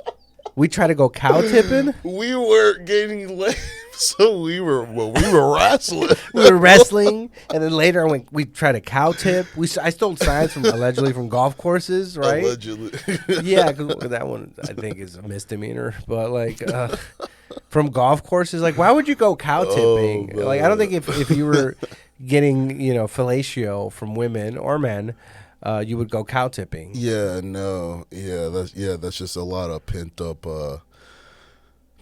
S1: We tried to go cow tipping.
S2: We weren't getting laid, so we were wrestling.
S1: We were wrestling, and then later we tried to cow tip. I stole signs allegedly from golf courses, right?
S2: Allegedly.
S1: Yeah, 'cause that one I think is a misdemeanor, but from golf courses, why would you go cow tipping? I don't think if you were getting fellatio from women or men, you would go cow tipping.
S2: Yeah, no, that's just a lot of pent up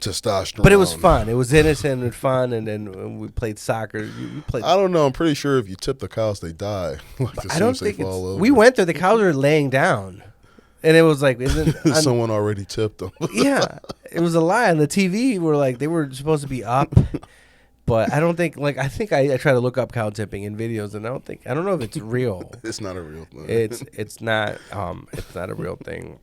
S2: testosterone.
S1: But it was fun. It was innocent and fun, and then we played soccer.
S2: I don't know. I'm pretty sure if you tip the cows, they die.
S1: I don't think we went there. The cows were laying down, and it was
S2: someone already tipped them.
S1: Yeah, it was a lie on the TV. They were supposed to be up. But I don't think I think I try to look up cow tipping in videos, and I don't know if it's real.
S2: It's not a real thing.
S1: It's not a real thing.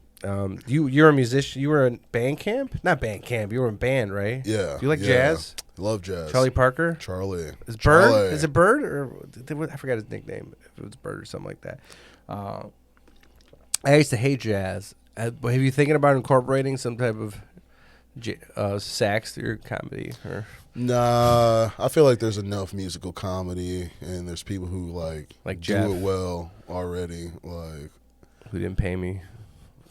S1: You're a musician. You were in band camp? Not band camp. You were in band, right?
S2: Yeah.
S1: Do you like jazz?
S2: Love jazz.
S1: Charlie Parker?
S2: Charlie.
S1: Is Bird? Is it Bird or I forgot his nickname? If it was Bird or something like that. I used to hate jazz. Have you thinking about incorporating some type of sax to your comedy or?
S2: Nah, I feel like there's enough musical comedy, and there's people who
S1: like
S2: do
S1: Jeff.
S2: it well already.
S1: Who didn't pay me?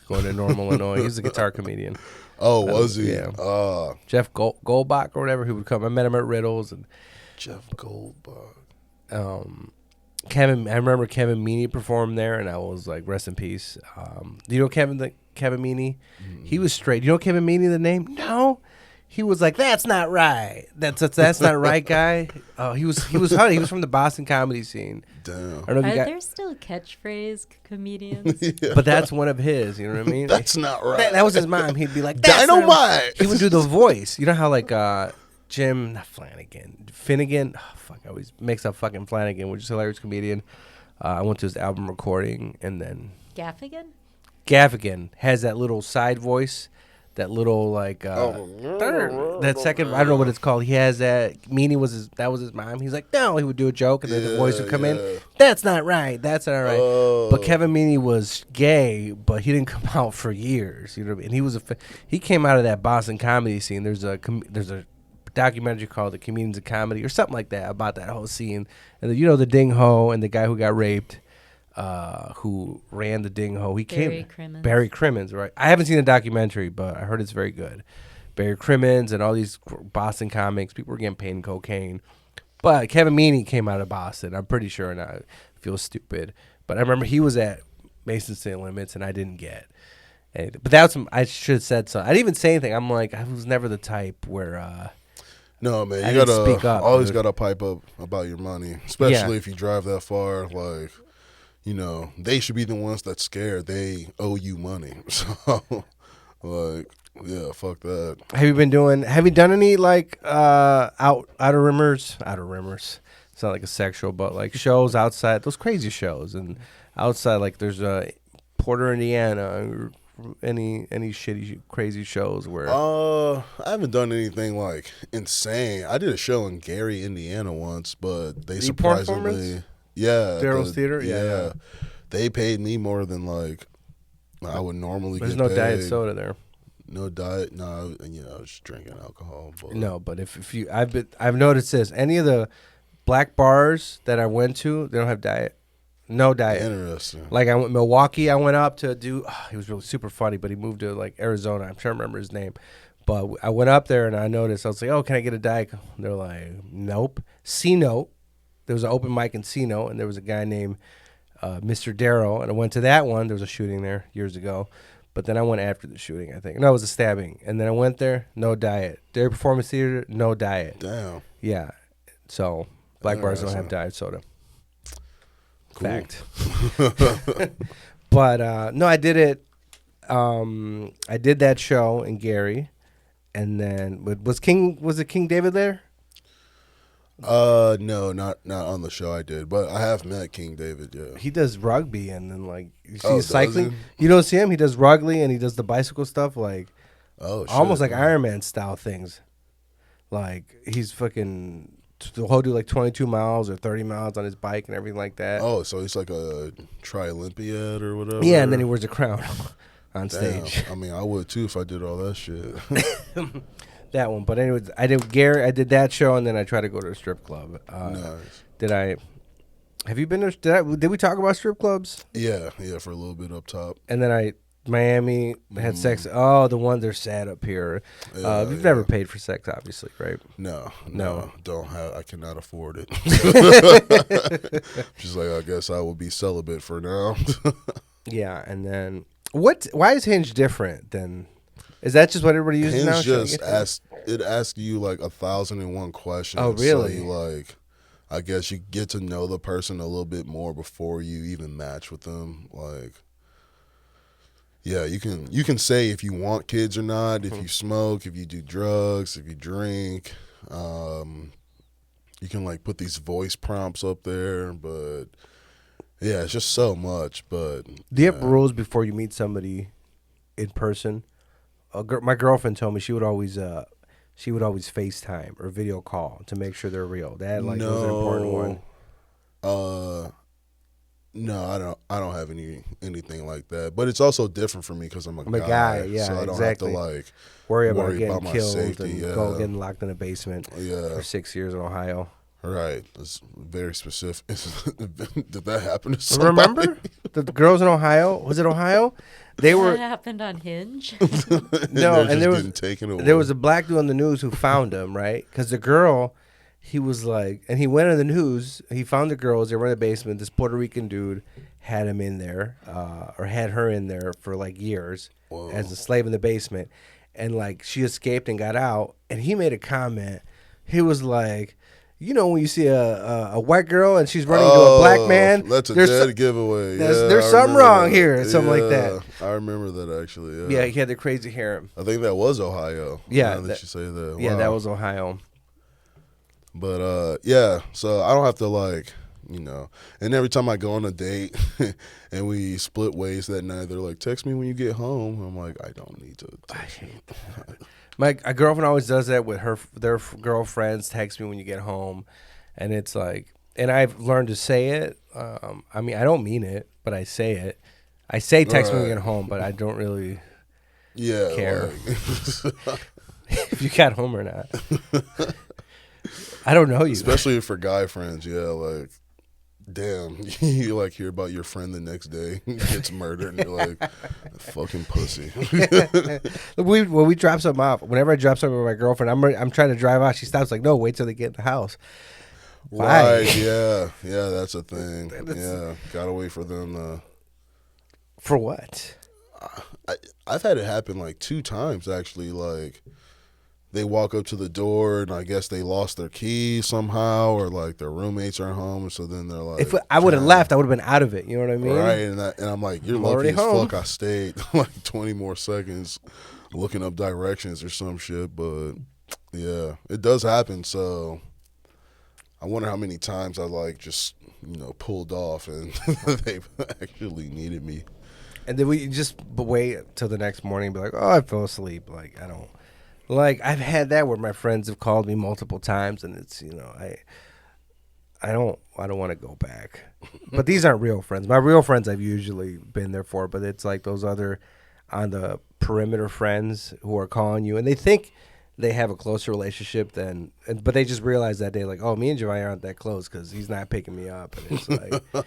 S1: Going to Normal, Illinois. He's a guitar comedian.
S2: Oh, was he?
S1: Yeah. Jeff Goldbach or whatever. Who would come? I met him at Riddles and
S2: Jeff Goldbach.
S1: Kevin. I remember Kevin Meaney performed there, and I was like, rest in peace. Do you know Kevin Meaney? Mm-hmm. He was straight. Do you know Kevin Meaney? The name? No. He was like, that's not right. That's not right, guy. Oh, he was funny. He was from the Boston comedy scene.
S2: Damn.
S3: Are there still catchphrase comedians?
S2: Yeah.
S1: But that's one of his. You know what I mean?
S2: That's not right.
S1: That was his mom. He'd be like,
S2: Dynamite.
S1: Right. He would do the voice. You know how Finnegan. Oh, fuck, I always mix up fucking Flanagan, which is a hilarious comedian. I went to his album recording, and then Gaffigan has that little side voice. That little that second, I don't know what it's called. He has that. Meanie was his mom. He's like, no, he would do a joke, and then the voice would come in. That's not right. That's not right.
S2: Oh.
S1: But Kevin Meaney was gay, but he didn't come out for years. You know what I mean? And he came out of that Boston comedy scene. There's a documentary called "The Comedians of Comedy" or something like that about that whole scene. And the Ding Ho and the guy who got raped. who ran the Ding Ho.
S3: Barry
S1: Crimmins, right? I haven't seen the documentary, but I heard it's very good. Barry Crimmins and all these Boston comics, people were getting paid in cocaine. But Kevin Meaney came out of Boston, I'm pretty sure, and I feel stupid. But I remember he was at Mason City Limits, and I didn't get anything. But that's I should have said something. I didn't even say anything. I'm like, I was never the type where...
S2: no, man,
S1: I
S2: you gotta
S1: speak up,
S2: always
S1: dude.
S2: gotta pipe up about your money, especially if you drive that far. Like, you know, they should be the ones that's scared. They owe you money. So, like, yeah, fuck that.
S1: Have you done any like outer rimmers? It's not like a sexual, but like shows outside, those crazy shows and outside, like there's Porter, Indiana, or any shitty crazy shows where
S2: I haven't done anything like insane. I did a show in Gary, Indiana once, but they surprisingly
S1: Daryl's Theater? Yeah.
S2: They paid me more than like I would normally
S1: there's
S2: get
S1: no
S2: paid.
S1: diet soda there.
S2: No diet, no, and you know, I was just drinking alcohol. But.
S1: No, but if you, I've noticed this. Any of the black bars that I went to, they don't have diet. No diet.
S2: Interesting.
S1: Like I went Milwaukee. I went up to do. He was really super funny, but he moved to like Arizona. I'm trying to remember his name. But I went up there and I noticed. I was like, "Oh, can I get a diet?" They're like, "Nope." C-Note. There was an open mic in C-Note, and there was a guy named Mr. Daryl, and I went to that one. There was a shooting there years ago. But then I went after the shooting, I think. No, it was a stabbing. And then I went there, no diet. Dairy Performance Theater, no diet.
S2: Damn.
S1: Yeah. So black bars don't have diet soda.
S2: Cool.
S1: Fact. But no, I did it. I did that show in Gary, and then was it King David there?
S2: No, not on the show I did, but I have met King David. Yeah,
S1: He does rugby, and then like you see cycling.
S2: he?
S1: You don't see him. He does rugby, and he does the bicycle stuff, like almost like Iron Man style things. Like he's fucking. He'll do like 22 miles or 30 miles on his bike and everything like that.
S2: Oh, so he's like a tri-Olympiad or whatever.
S1: Yeah, and then he wears a crown on
S2: Damn.
S1: stage.
S2: I mean, I would too if I did all that shit.
S1: That one. But anyways, I did that show, and then I tried to go to a strip club.
S2: Nice.
S1: Have you been to, did we talk about strip clubs?
S2: Yeah, for a little bit up top.
S1: And then Miami had sex. Oh, the ones that are sad up here. You've never paid for sex, obviously, right?
S2: No, don't have. I cannot afford it. She's like, I guess I will be celibate for now.
S1: Yeah, and then why is Hinge different than? Is that just what everybody uses now?
S2: Hinge just asks you like 1,001 questions.
S1: Oh, really?
S2: So you like, I guess you get to know the person a little bit more before you even match with them. Like, yeah, you can say if you want kids or not, if you smoke, if you do drugs, if you drink. You can like put these voice prompts up there, but yeah, it's just so much. But
S1: do you have rules before you meet somebody in person? My girlfriend told me she would always FaceTime or video call to make sure they're real. That was an important one.
S2: No, I don't have anything like that. But it's also different for me because I'm a
S1: guy. Yeah,
S2: so I don't
S1: exactly.
S2: have to like
S1: worry about getting
S2: my
S1: killed
S2: safety,
S1: and getting locked in a basement
S2: Yeah.
S1: for 6 years in Ohio.
S2: Right. It's very specific. Did that happen to somebody?
S1: Remember the girls in Ohio? Was it Ohio? They were.
S3: That happened on Hinge.
S2: No, and
S1: there was a black dude on the news who found him, right? Because the girl, he was like, and he went on the news. He found the girls. They were in the basement. This Puerto Rican dude had him in there, or had her in there for like years.
S2: Whoa.
S1: As a slave in the basement, and like she escaped and got out. And he made a comment. He was like, you know, when you see a white girl and she's running to a black man,
S2: that's a dead giveaway.
S1: There's something wrong here, something like that.
S2: I remember that actually.
S1: Yeah, he had the crazy hair.
S2: I think that was Ohio.
S1: Yeah,
S2: now that you say that.
S1: Yeah,
S2: Wow.
S1: that was Ohio.
S2: But yeah, so I don't have to like, you know. And every time I go on a date and we split ways that night, they're like, "Text me when you get home." I'm like, I don't need to.
S1: I hate that. My girlfriend always does that with their girlfriends. Text me when you get home, and it's like, and I've learned to say it. I mean, I don't mean it, but I say it. I say text me when you get home, but I don't really care if you got home or not. I don't know you,
S2: especially for guy friends. Yeah, like damn, you like hear about your friend the next day gets murdered, and you're like, fucking pussy.
S1: When we drop something off, whenever I drop something with my girlfriend, I'm trying to drive out. She stops like, no, wait till they get in the house. Why?
S2: Right? Yeah, that's a thing. Yeah, gotta wait for them to.
S1: For what?
S2: I've had it happen like 2 times actually. Like they walk up to the door and I guess they lost their keys somehow, or like their roommates are home, so then they're like,
S1: If I would have left, I would have been out of it. You know what I mean?
S2: Right, and I'm like, you're
S1: I'm
S2: lucky
S1: already
S2: as
S1: home.
S2: fuck I stayed like 20 more seconds looking up directions or some shit. But yeah, it does happen. So I wonder how many times I like just pulled off and they actually needed me.
S1: And then we just wait till the next morning and be like, oh, I fell asleep. Like, I don't. Like, I've had that where my friends have called me multiple times, and it's, I don't want to go back. But these aren't real friends. My real friends I've usually been there for, but it's like those other on the perimeter friends who are calling you, and they think they have a closer relationship but they just realize that day, like, oh, me and Giovanni aren't that close because he's not picking me up. And it's like, I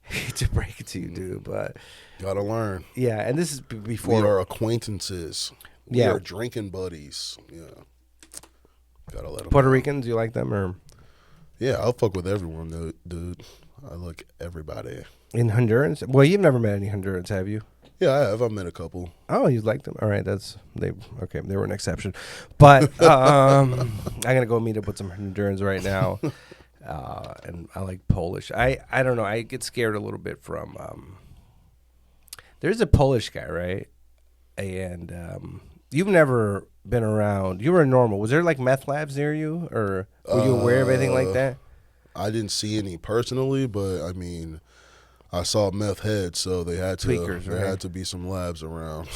S1: hate to break it to you, dude, but.
S2: Gotta learn.
S1: Yeah, and this is before.
S2: We are acquaintances. We are drinking buddies. Yeah. Gotta let them
S1: Puerto
S2: know.
S1: Ricans, you like them or?
S2: Yeah, I'll fuck with everyone, dude. I like everybody.
S1: In Hondurans? Well, you've never met any Hondurans, have you?
S2: Yeah, I have. I've met a couple.
S1: Oh, you like them? All right, they were an exception. But I'm gonna go meet up with some Hondurans right now. And I like Polish. I don't know. I get scared a little bit from. There's a Polish guy, right? And you've never been around. You were in Normal. Was there like meth labs near you, or were you aware of anything like that?
S2: I didn't see any personally, but I mean, I saw meth heads, so they had to.
S1: Tweakers,
S2: there
S1: right?
S2: had to be some labs around.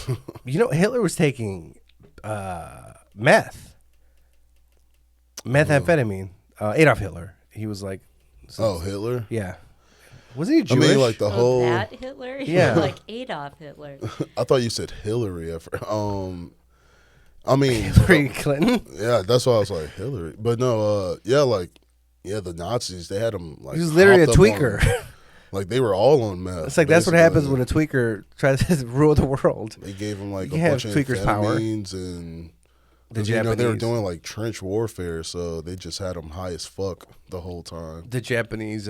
S1: Hitler was taking methamphetamine. Adolf Hitler. He was like,
S2: oh, Hitler?
S1: Yeah. Wasn't he Jewish?
S2: I mean, like the whole.
S3: That Hitler?
S1: Yeah.
S3: Like Adolf Hitler.
S2: I thought you said Hillary. I mean,
S1: Hillary Clinton.
S2: Yeah, that's why I was like Hillary. But no, the Nazis, they had them like.
S1: He was literally a
S2: hopped up
S1: tweaker.
S2: Like they were all on meth.
S1: It's like that's what happens when a tweaker tries to rule the world.
S2: They gave them like
S1: You
S2: a
S1: have
S2: bunch of
S1: tweakers' power.
S2: amphetamines and.
S1: The
S2: They were
S1: Japanese.
S2: doing like trench warfare, so they just had them high as fuck the whole time.
S1: The Japanese,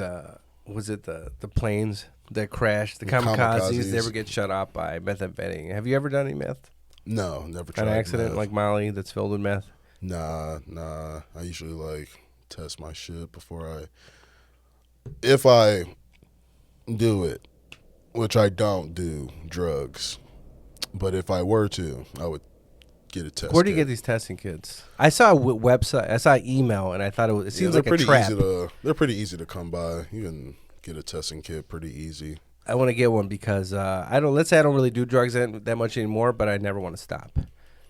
S1: was it the planes that crashed? The kamikazes, they ever get shut off by methamphetamine. Have you ever done any meth?
S2: No, never tried
S1: An accident
S2: meth.
S1: like Molly that's filled with meth?
S2: Nah. I usually like test my shit before if I do it, which I don't do drugs, but if I were to, I would get a test.
S1: Where do you
S2: kit.
S1: get these testing kits? I saw a website. I saw an email, and I thought it seems like a trap.
S2: They're pretty easy to come by. You can get a testing kit pretty easy.
S1: I want to get one because let's say I don't really do drugs that much anymore, but I never want to stop.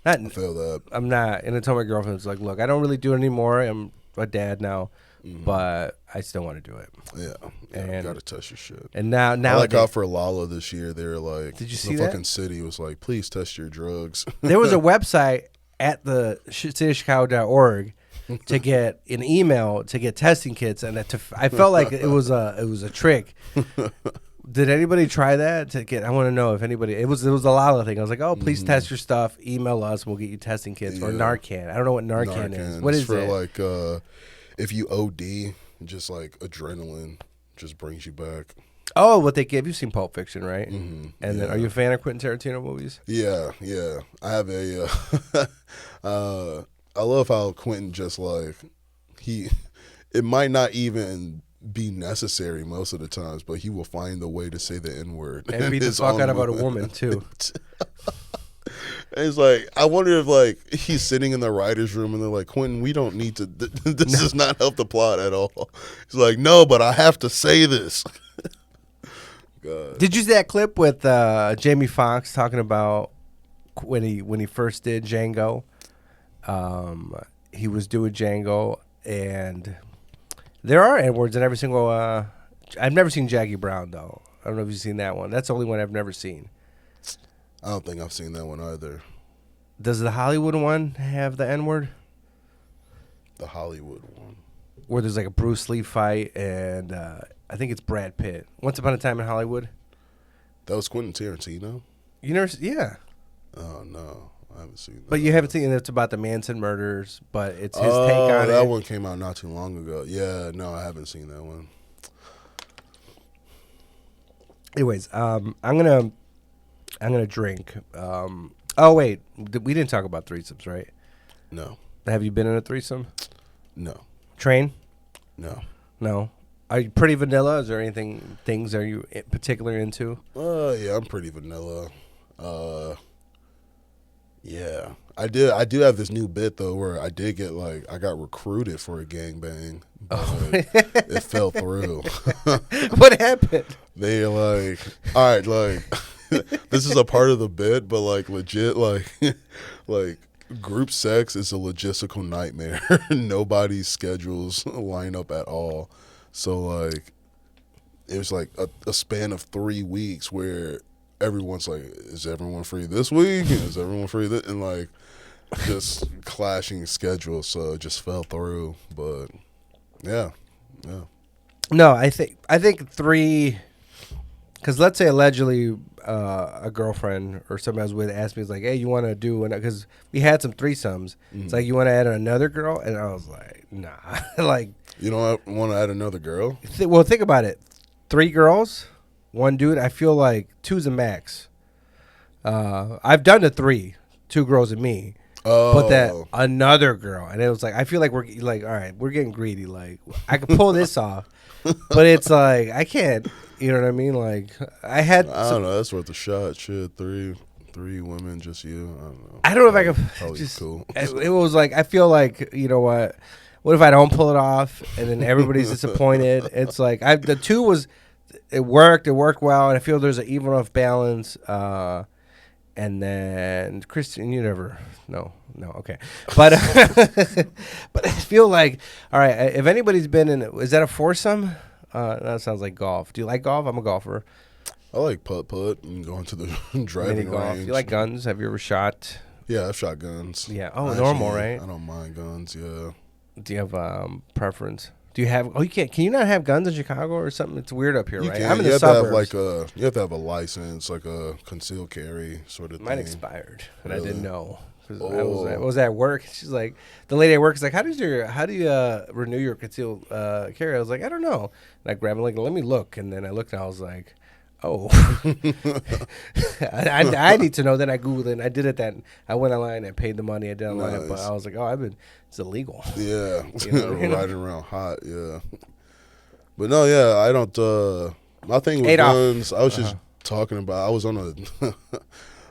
S2: I feel that.
S1: I'm not. And I told my girlfriend, it's like, look, I don't really do it anymore. I'm a dad now, but I still want to do it.
S2: Yeah,
S1: And-
S2: you gotta test your shit.
S1: And now,
S2: I like out for Lala this year. They were like,
S1: Did you see
S2: the
S1: that?
S2: fucking city was like, please test your drugs.
S1: there was a website at the cityofchicago.org to get an email to get testing kits, and I felt like it was a trick. Did anybody try that to get? I want to know if anybody. It was a Lala thing. I was like, oh, please test your stuff. Email us. We'll get you testing kits or Narcan. I don't know what Narcan is. What is
S2: for
S1: it?
S2: like if you OD, just like adrenaline just brings you back.
S1: Oh, what they give. You've seen Pulp Fiction, right?
S2: Mm-hmm.
S1: And then, are you a fan of Quentin Tarantino movies?
S2: Yeah. I have a. I love how Quentin just like it might not even be necessary most of the times, but he will find the way to say the N-word
S1: And beat the fuck out about a woman too.
S2: And it's like, I wonder if like he's sitting in the writer's room and they're like, Quentin, we don't need to. This does not help the plot at all. He's like, no, but I have to say this. God.
S1: Did you see that clip with Jamie Foxx talking about when he first did Django? He was doing Django, and there are N-words in every single. I've never seen Jackie Brown though. I don't know if you've seen that one. That's the only one I've never seen.
S2: I don't think I've seen that one either.
S1: Does the Hollywood one have the N-word?
S2: The Hollywood one.
S1: Where there's like a Bruce Lee fight, and I think it's Brad Pitt. Once Upon a Time in Hollywood.
S2: That was Quentin Tarantino?
S1: You never, yeah.
S2: Oh, no. I haven't seen that.
S1: But you haven't seen it. It's about the Manson murders, but it's his take on
S2: that
S1: it.
S2: one came out not too long ago. Yeah, no, I haven't seen that one.
S1: Anyways, I'm gonna drink. Oh wait, we didn't talk about threesomes, right?
S2: No.
S1: Have you been in a threesome?
S2: No.
S1: Train?
S2: No.
S1: No. Are you pretty vanilla? Is there things are you particular into?
S2: Yeah, I'm pretty vanilla. Yeah. I do have this new bit though where I did get I got recruited for a gangbang, but it fell through.
S1: What happened?
S2: They all right, this is a part of the bit, but legit group sex is a logistical nightmare. Nobody's schedules line up at all. So it was a span of 3 weeks where everyone's like, is everyone free this week? Is everyone free this? And just clashing schedules, so it just fell through. But yeah.
S1: No, I think 3. Because let's say allegedly a girlfriend or somebody I was with asked me, it's like, hey, you want to do, because we had some threesomes.
S2: Mm-hmm.
S1: It's like, you want to add another girl? And I was like, nah.
S2: You don't want to add another girl?
S1: Well, think about it. 3 girls, 1 dude. I feel like 2's a max. I've done the 3, 2 girls and me.
S2: Oh.
S1: But that another girl, and it was like, I feel like we're all right, we're getting greedy. I could pull this off, but it's I can't. You know what I mean? I
S2: don't know. That's worth a shot. Shit, 3 women, just you.
S1: I don't know if I could.
S2: Probably
S1: Just
S2: cool.
S1: It was I feel like, you know what? What if I don't pull it off and then everybody's disappointed? It's the 2 was, it worked well, and I feel there's an even enough balance. And then Christian, you never, no, okay, but but I feel like, all right, if anybody's been in, is that a foursome? That sounds like golf. Do you like golf? I'm a golfer.
S2: I like putt and going to the driving
S1: Mini golf.
S2: range.
S1: You like guns? Have you ever shot?
S2: Yeah, I've shot guns.
S1: Yeah. Oh, normal, right?
S2: I don't mind guns. Yeah.
S1: Do you have preference? Do you have? Oh, you can't. Can you not have guns in Chicago or something? It's weird up here,
S2: You
S1: right?
S2: can.
S1: I'm in
S2: You
S1: the
S2: have to
S1: suburbs.
S2: have you have to have a license, like a concealed carry sort of
S1: Mine
S2: thing.
S1: expired, and
S2: Really?
S1: I didn't know. 'Cause
S2: Oh.
S1: I was at work. She's like, the lady at work is like, how do you renew your concealed carry? I was like, I don't know. And I grabbed it, let me look. And then I looked and I was like, oh, I need to know. Then I Googled it and I did it. I went online and paid the money. I did online, but
S2: Nice.
S1: I was like, it's illegal.
S2: Yeah,
S1: You know?
S2: riding around hot. Yeah, but no, yeah, I don't. My thing with
S1: Adolf.
S2: guns, I was just talking about. I was on a,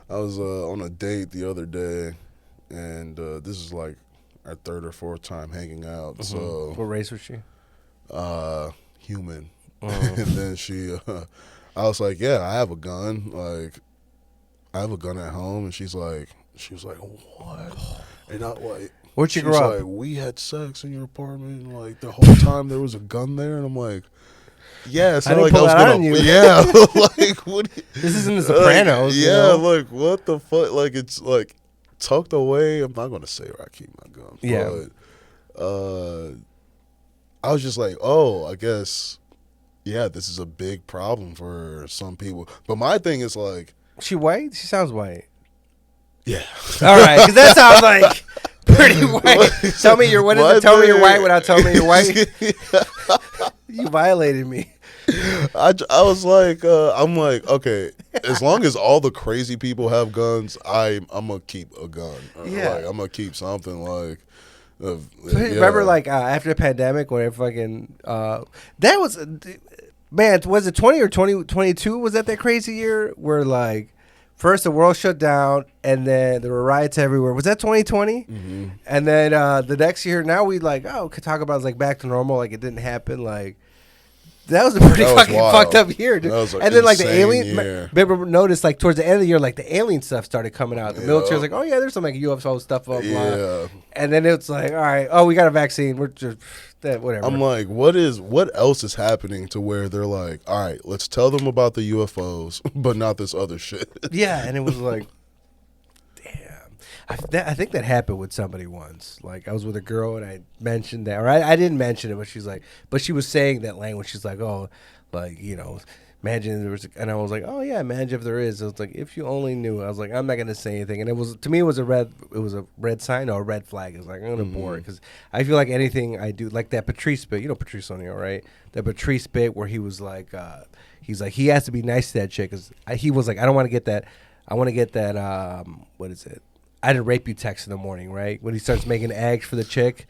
S2: on a date the other day, and this is like our 3rd or 4th time hanging out. So,
S1: What race was she?
S2: human, and then I was like, yeah, I have a gun. I have a gun at home, and she was like, what? And I
S1: Where'd you
S2: she was
S1: grow up?
S2: like, we had sex in your apartment, and the whole time there was a gun there, and I'm like, yeah, it's
S1: I
S2: not
S1: didn't
S2: like
S1: pull
S2: I was
S1: it out
S2: gonna,
S1: on you.
S2: yeah, what?
S1: This isn't The Sopranos. you
S2: Yeah,
S1: know?
S2: what the fuck? It's tucked away. I'm not gonna say where I keep my gun.
S1: Yeah.
S2: But I was just like, oh, I guess, yeah, this is a big problem for some people. But my thing is
S1: She white? She sounds white.
S2: yeah.
S1: All right, because that sounds like pretty white. Tell me you're tell me you're white without telling me you're white. You violated me.
S2: I was like, I'm like, okay, as long as all the crazy people have guns, I'm gonna keep a gun.
S1: Yeah.
S2: I'm gonna keep something
S1: Remember, after the pandemic, when it fucking that was, man, was it 20 or 2022? Was that crazy year where first the world shut down and then there were riots everywhere? Was that 2020?
S2: Mm-hmm.
S1: And then the next year, now we could talk about it back to normal, it didn't happen. That was a pretty
S2: That was
S1: fucking
S2: wild.
S1: fucked up year, dude.
S2: That was an
S1: And then the
S2: insane
S1: alien,
S2: year.
S1: remember, notice towards the end of the year, the alien stuff started coming out. The
S2: Yeah.
S1: military was like, oh yeah, there's some UFO stuff, blah blah.
S2: Yeah.
S1: And then it's like, all right, oh, we got a vaccine. We're just whatever.
S2: I'm like, what else is happening to where they're like, all right, let's tell them about the UFOs, but not this other shit.
S1: yeah, and it was like, damn. I think that happened with somebody once. Like I was with a girl and I mentioned that, or I didn't mention it, but she's like, but she was saying that language. She's like, oh, like imagine there was, and I was like, oh yeah, imagine if there is. I was like, if you only knew. I was like, I'm not gonna say anything, and it was to me it was a red sign or a red flag. It was like I'm gonna bore it because I feel like anything I do, like that Patrice bit, Patrice O'Neal, right? The Patrice bit where he was like, he has to be nice to that chick because he was like, I don't want to get that. I want to get that. What is it? I didn't rape you text in the morning, right? When he starts making eggs for the chick.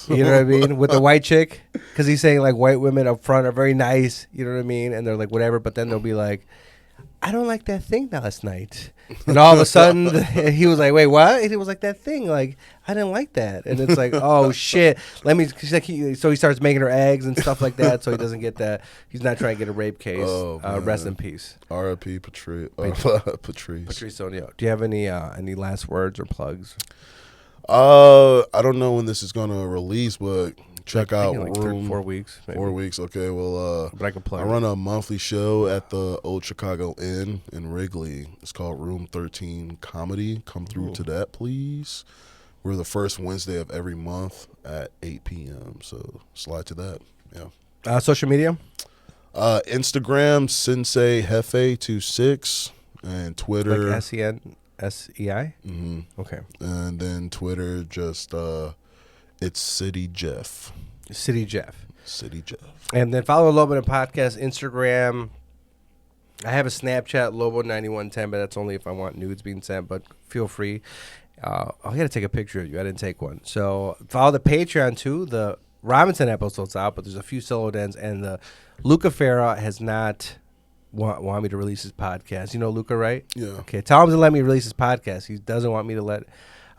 S1: You know what I mean? With the white chick. Because he's saying, like, white women up front are very nice. You know what I mean? And they're like, whatever. But then they'll be like, I don't like that thing last night. And all of a sudden, he was like, wait, what? And he was like, that thing. Like, I didn't like that. And it's like, oh, shit. So he starts making her eggs and stuff like that so he doesn't get that. He's not trying to get a rape case. Oh, rest in peace.
S2: R.I.P. Patrice.
S1: Patrice O'Neal. Do you have any last words or plugs?
S2: I don't know when this is going to release, but check out Room.
S1: 4 weeks. Maybe.
S2: 4 weeks. Okay. Well,
S1: but I can plug.
S2: I run a monthly show at the Old Chicago Inn in Wrigley. It's called Room 13 Comedy. Come through to that, please. We're the first Wednesday of every month at 8 p.m. So slide to that. Yeah.
S1: Social media?
S2: Instagram, Sensei Hefe 26, and Twitter.
S1: Like SENSEI?
S2: Mm-hmm.
S1: Okay.
S2: And then Twitter, just it's City Jeff.
S1: City Jeff.
S2: And
S1: then follow Lobo Den Podcast, Instagram. I have a Snapchat, Lobo9110, but that's only if I want nudes being sent, but feel free. I got to take a picture of you. I didn't take one. So follow the Patreon, too. The Robinson episode's out, but there's a few solo dens, and the Luca Farah has not want me to release his podcast. You know Luca, right?
S2: Yeah.
S1: Okay, tell him to let me release his podcast. He doesn't want me to let...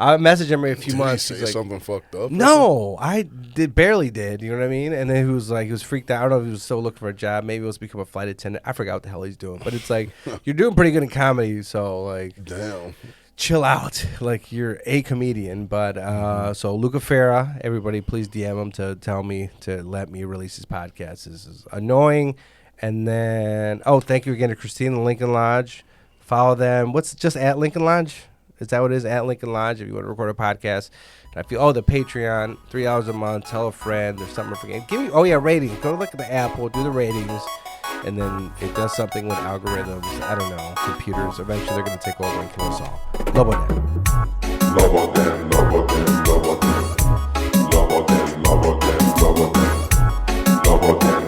S1: I messaged him every few months.
S2: Did he say something fucked up?
S1: No, I barely did. You know what I mean? And then he was freaked out. I don't know if he was still looking for a job. Maybe it was to become a flight attendant. I forgot what the hell he's doing. But it's like, you're doing pretty good in comedy, so like...
S2: Damn.
S1: Chill out, like you're a comedian. But so Luca Farah, everybody, please DM him to tell me to let me release his podcast. This is annoying. And then thank you again to Christine and Lincoln Lodge. Follow them. What's just at Lincoln Lodge? Is that what it is? At Lincoln Lodge. If you want to record a podcast, and I feel the Patreon, $3 a month. Tell a friend. There's something to forget. Give me ratings. Go look at the Apple. Do the ratings. And then it does something with algorithms. I don't know. Computers. Eventually they're going to take over and kill us all. Lobo Den.
S4: Lobo Den, Lobo Den, Lobo Den. Lobo Den, Lobo Den, Lobo Den. Lobo Den.